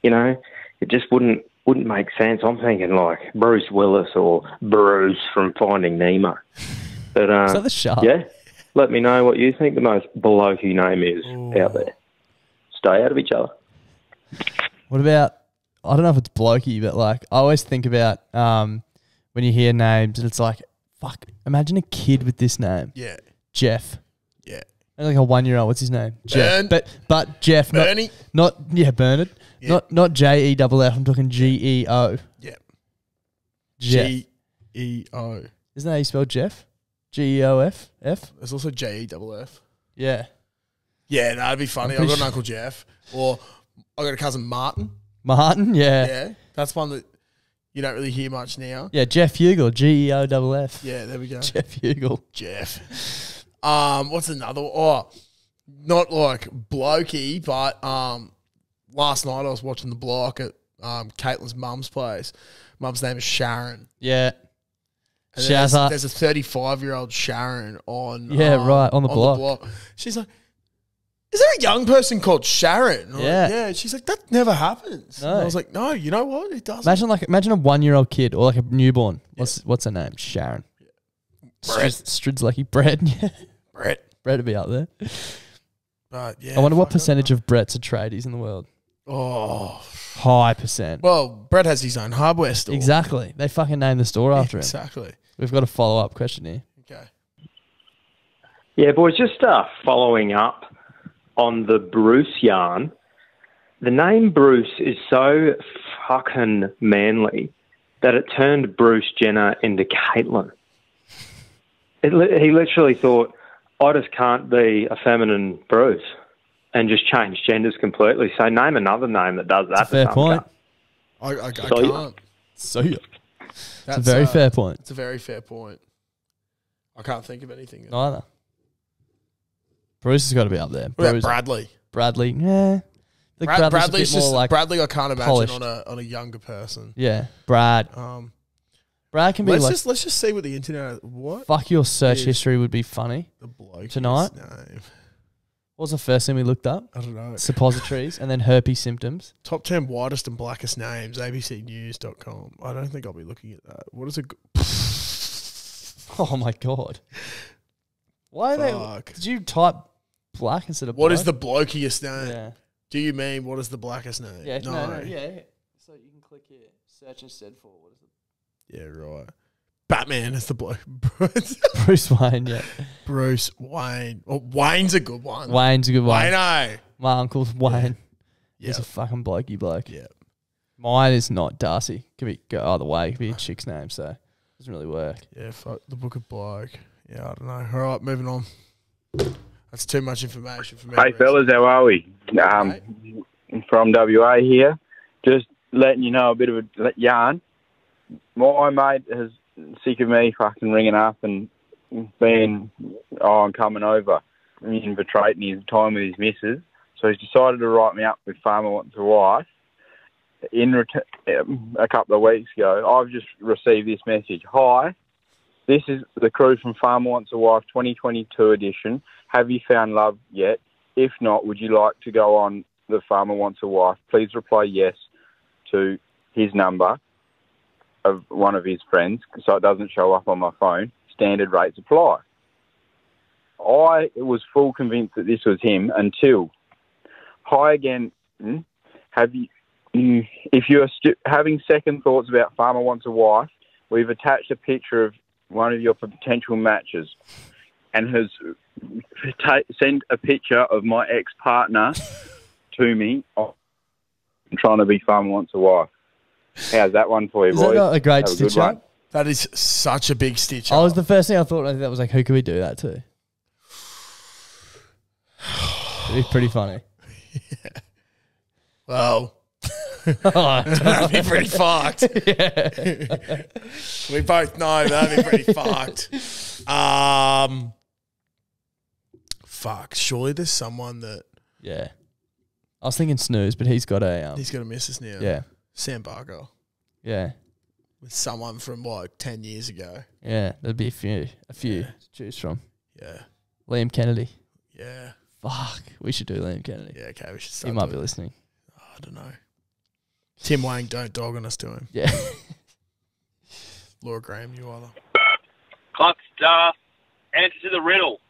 It just wouldn't make sense. I'm thinking like Bruce Willis or Bruce from Finding Nemo. But Is that the shark? yeah, let me know what you think the most blokey name is out there. Stay out of each other. What about, I don't know if it's blokey, but like I always think about when you hear names and it's like, fuck, imagine a kid with this name. Yeah. Jeff. Yeah. And like a 1-year-old, what's his name? Bern. Jeff. But Jeff, Bernie. Bernard. Yeah. Not Jeff, I'm talking Geo. Yeah. Jeff. Geo. Isn't that how you spell Jeff? Geof? F? There's also Jeff. Yeah. Yeah, that'd be funny. I'm I've got pretty an Uncle Jeff. Or I got a cousin Martin. Martin, yeah. Yeah. That's one that you don't really hear much now. Yeah, Jeff Hugel, Geoff. Yeah, there we go. Jeff Hugel. Jeff. What's another one? Oh, not like blokey, but last night I was watching The Block at Caitlin's mum's place. Mum's name is Sharon. Yeah. And Shazza. there's a 35-year-old Sharon on on the block. She's like, is there a young person called Sharon? I'm Yeah. like, yeah. She's like, that never happens. No. And I was like, no, you know what? It doesn't. Imagine a 1-year-old kid or like a newborn. What's her name? Sharon. Brett. Strid's lucky. Brett. Yeah. Brett. Brett would be up there. Yeah, I wonder what percentage of Bretts are tradies in the world. Oh. High percent. Well, Brett has his own hardware store. Exactly. They fucking named the store after him. Exactly. We've got a follow-up question here. Okay. Yeah, boys, just following up on the Bruce yarn. The name Bruce is so fucking manly that it turned Bruce Jenner into Caitlyn. He literally thought, I just can't be a feminine Bruce and just change genders completely. So name another name that does that. That's a fair point. I So- can't. So yeah. It's a very fair point. It's a very fair point. I can't think of anything. Neither. Bruce has got to be up there. What about Bruce- Bradley? Bradley, yeah. I think Bradley's a bit more just like Bradley. I can't imagine polished. on a younger person. Yeah, Brad. Brad can be let's like. just see what the internet. What? Fuck, your search is history would be funny. The bloke tonight. name. What was the first thing we looked up? I don't know. Suppositories and then herpes symptoms. Top 10 whitest and blackest names. ABCnews.com. I don't think I'll be looking at that. What is it? Oh my god. Why are Fuck. they? Did you type black instead of What bloke? is the blokiest name? Yeah. Do you mean what is the blackest name? Yeah, no, yeah. So you can click here. Search instead for what is it? Yeah, right. Batman is the bloke. Bruce Wayne, yeah. Bruce Wayne. Oh, Wayne's a good one. Wayne's a good one. Wayne-o. My uncle's Wayne. He's a fucking blokey bloke. Yeah. Mine is not Darcy. Could go either way. Could be a chick's name, so it doesn't really work. Yeah, fuck the book of bloke. Yeah, I don't know. All right, moving on. That's too much information for me. Hey fellas, how are we? From WA here. Just letting you know a bit of a yarn. My mate is sick of me fucking ringing up and being, I'm coming over, and infiltrating his time with his missus. So he's decided to write me up with Farmer Wants a Wife. A couple of weeks ago, I've just received this message. Hi, this is the crew from Farmer Wants a Wife 2022 edition. Have you found love yet? If not, would you like to go on the Farmer Wants a Wife? Please reply yes to his number of one of his friends so it doesn't show up on my phone. Standard rates apply. I was full convinced that this was him until, hi again, have you, if you are having second thoughts about Farmer Wants a Wife, we've attached a picture of one of your potential matches and has sent a picture of my ex-partner to me. I'm trying to be Farmer Wants a Wife. How's that one for you, Is boys? that not a great Have good stitch one. up? That is such a big stitch I up. was the first thing I thought that was like, who could we do that to? It'd be pretty funny. Well, that'd be pretty fucked. We both know that'd be pretty fucked. Fuck. Surely there's someone that Yeah. I was thinking Snooze, but he's got a... he's got a missus now. Yeah. Sam Barker. Yeah. With someone from like 10 years ago. Yeah, there'd be a few to choose from. Yeah. Liam Kennedy. Yeah. Fuck, we should do Liam Kennedy. Yeah, okay, we should He start might doing be it. listening. I don't know. Tim Wang, don't dog on us to him. Yeah. Laura Graham, you either. Clutch staff, answer to the riddle.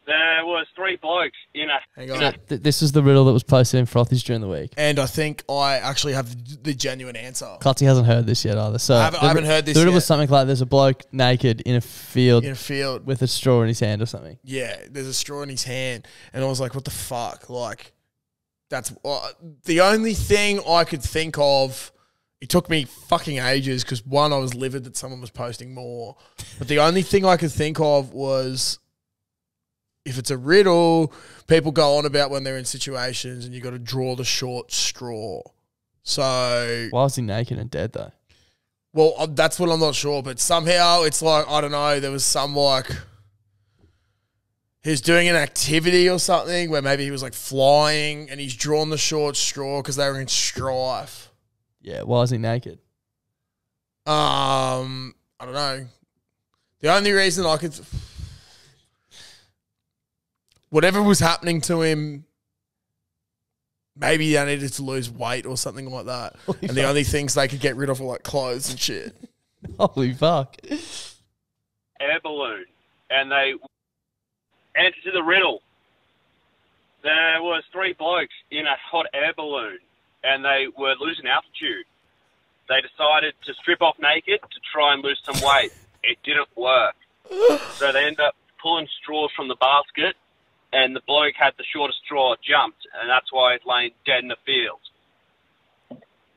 There was 3 blokes in a... Hang So this is the riddle that was posted in Frothies during the week. And I think I actually have the genuine answer. Clutzy hasn't heard this yet either. So I haven't heard this The riddle yet. was something like there's a bloke naked in a field. In a field. With a straw in his hand or something. Yeah, there's a straw in his hand. And I was like, what the fuck? Like, that's... the only thing I could think of... It took me fucking ages because, one, I was livid that someone was posting more. But the only thing I could think of was... If it's a riddle, people go on about when they're in situations and you got to draw the short straw. So... Why was he naked and dead though? Well, that's what I'm not sure. But somehow it's like, I don't know, there was some like... He was doing an activity or something where maybe he was like flying and he's drawn the short straw because they were in strife. Yeah, why is he naked? I don't know. The only reason I could... Whatever was happening to him, maybe they needed to lose weight or something like that. And the only things they could get rid of were like clothes and shit. Holy fuck. air balloon, and they answer to the riddle. There was 3 blokes in a hot air balloon, and they were losing altitude. They decided to strip off naked to try and lose some weight. It didn't work. So they ended up pulling straws from the basket, and the bloke had the shortest straw, jumped, and that's why he's laying dead in the field.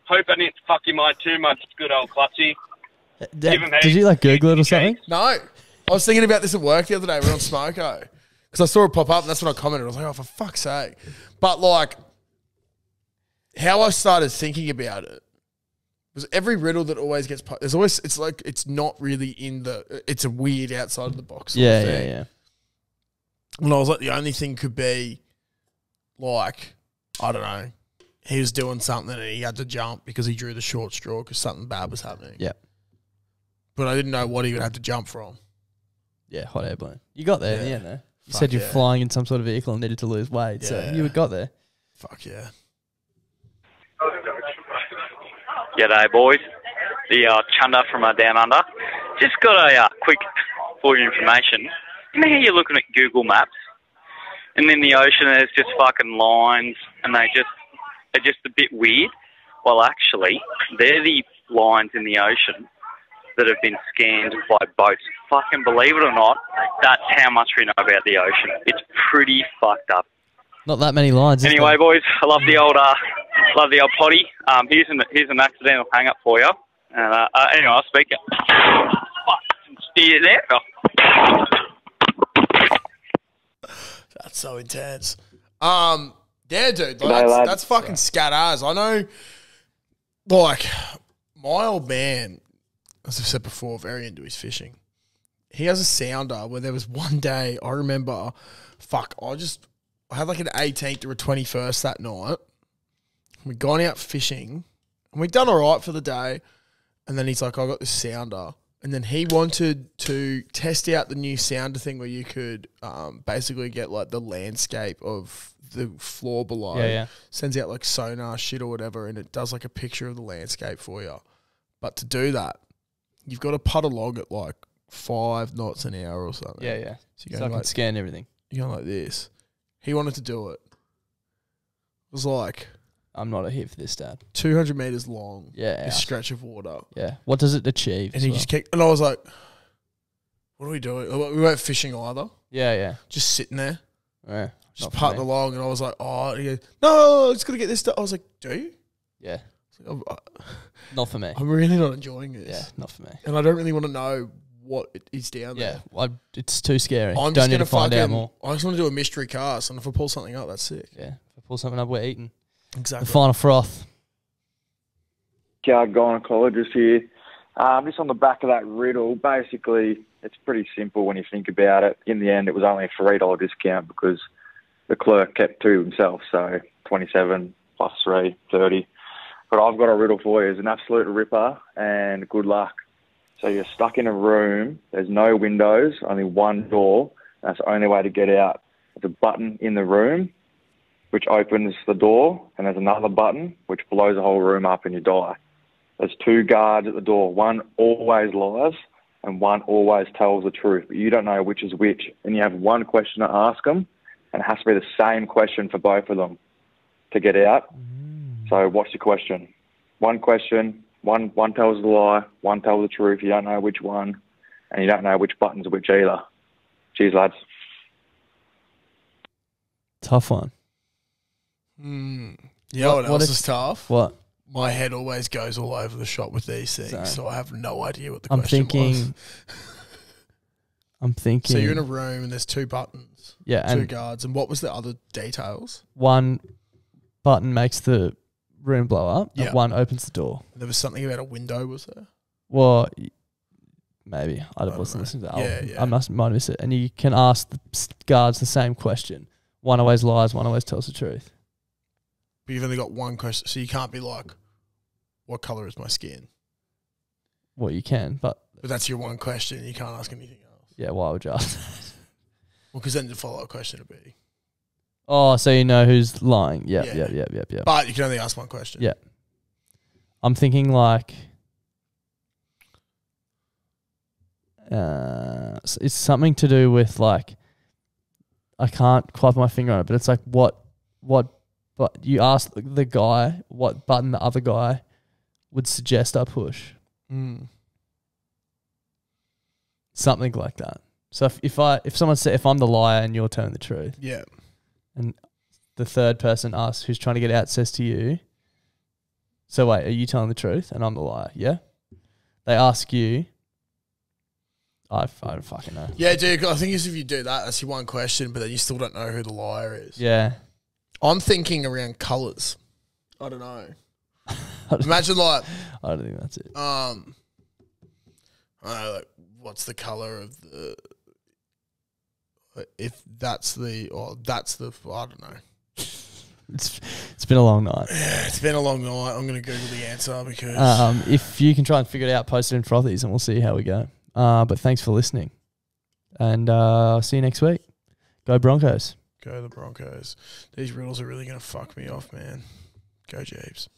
Hope I didn't fuck your mind too much, good old Clutchy. Did you like Google it or something? No. I was thinking about this at work the other day. We were on Smoko. Because I saw it pop up and that's when I commented. I was like, oh, for fuck's sake. But like, how I started thinking about it was every riddle that always gets there's always, it's like, it's not really it's a weird outside of the box sort of thing. Yeah. And I was like, the only thing could be like, I don't know, he was doing something and he had to jump because he drew the short straw because something bad was happening. Yeah. But I didn't know what he would have to jump from. Yeah, hot air balloon. You got there, yeah. No? You Fuck said you're yeah. flying in some sort of vehicle and needed to lose weight, so you got there. Fuck yeah. G'day, boys. The Chunda from Down Under. Just got a quick for your information. You know how you're looking at Google Maps, and in the ocean there's just fucking lines, and they're just a bit weird? Well, actually, they're the lines in the ocean that have been scanned by boats. Fucking believe it or not, that's how much we know about the ocean. It's pretty fucked up. Not that many lines. is Anyway, there? boys, I love the old potty. Here's an accidental hang up for you. And anyway, I'll speak it. See there. That's so intense. Yeah, dude. G'day, That's fucking scat as. I know, like, my old man, as I've said before, very into his fishing. He has a sounder where there was one day, I remember, I had like an 18th or a 21st that night. We'd gone out fishing and we'd done all right for the day. And then he's like, I got this sounder. And then he wanted to test out the new sounder thing where you could basically get like the landscape of the floor below. Yeah. Sends out like sonar shit or whatever and it does like a picture of the landscape for you. But to do that, you've got to putt along at like 5 knots an hour or something. Yeah. So So I can scan everything. You're going like this. He wanted to do it. It was like... I'm not a hit for this, Dad. 200 metres long. Yeah. This stretch of water. Yeah. What does it achieve? And he just kicked... And I was like, what are we doing? We weren't fishing either. Yeah. Just sitting there. Yeah. Just putting along. And I was like, oh... And he goes, no, it's got to get this stuff. I was like, do you? Yeah. Like, Not for me. I'm really not enjoying this. Yeah, not for me. And I don't really want to know what is down there. Yeah, it's too scary. I'm Don't just need gonna to find out more. I just want to do a mystery cast, and if I pull something up, that's sick. Yeah, if I pull something up, we're eating. Exactly. The final froth. Gynecologist here. Just on the back of that riddle, basically, it's pretty simple when you think about it. In the end, it was only a $3 discount because the clerk kept 2 himself, so 27 plus 3, 30. But I've got a riddle for you. It's an absolute ripper, and good luck. So you're stuck in a room. There's no windows, only one door. That's the only way to get out. There's a button in the room which opens the door, and there's another button which blows the whole room up and you die. There's 2 guards at the door. One always lies and one always tells the truth, but you don't know which is which. And you have one question to ask them, and it has to be the same question for both of them to get out. So what's your question? One question, one tells the lie, one tells the truth. You don't know which one, and you don't know which button's which either. Cheers, lads. Tough one. You know what else is tough? What? My head always goes all over the shop with these things, so I have no idea what the I'm question thinking. was. I'm thinking. So you're in a room and there's 2 buttons. Yeah, 2 and guards. And what was the other details? One button makes the room blow up, Yeah. and one opens the door. There was something about a window, was there? Well, maybe I wasn't listening to that. Yeah. I might have missed it. And you can ask the guards the same question. One always lies. One always tells the truth. But you've only got one question, so you can't be like, what colour is my skin? Well, you can, but that's your one question. You can't ask anything else. yeah, why would you ask? Well, because then the follow-up question would be. Oh, so you know who's lying? Yeah. But you can only ask one question. Yeah. I'm thinking like it's something to do with like I can't quite put my finger on it, but it's like what but you ask the guy what button the other guy would suggest I push. Something like that. So if someone said if I'm the liar and you're telling the truth, yeah, and the third person asks who's trying to get out says to you, so wait, are you telling the truth and I'm the liar? Yeah. They ask you, I don't fucking know. Yeah, dude. I think if you do that, that's your one question, but then you still don't know who the liar is. Yeah. I'm thinking around colours. I don't know. Imagine like I don't think that's it. I don't know, like what's the colour of the? If that's the I don't know. It's been a long night. Yeah, it's been a long night. I'm gonna Google the answer because if you can try and figure it out, post it in Frothies and we'll see how we go. But thanks for listening, and I'll see you next week. Go Broncos. Go the Broncos. These riddles are really gonna fuck me off, man. Go Jeeves.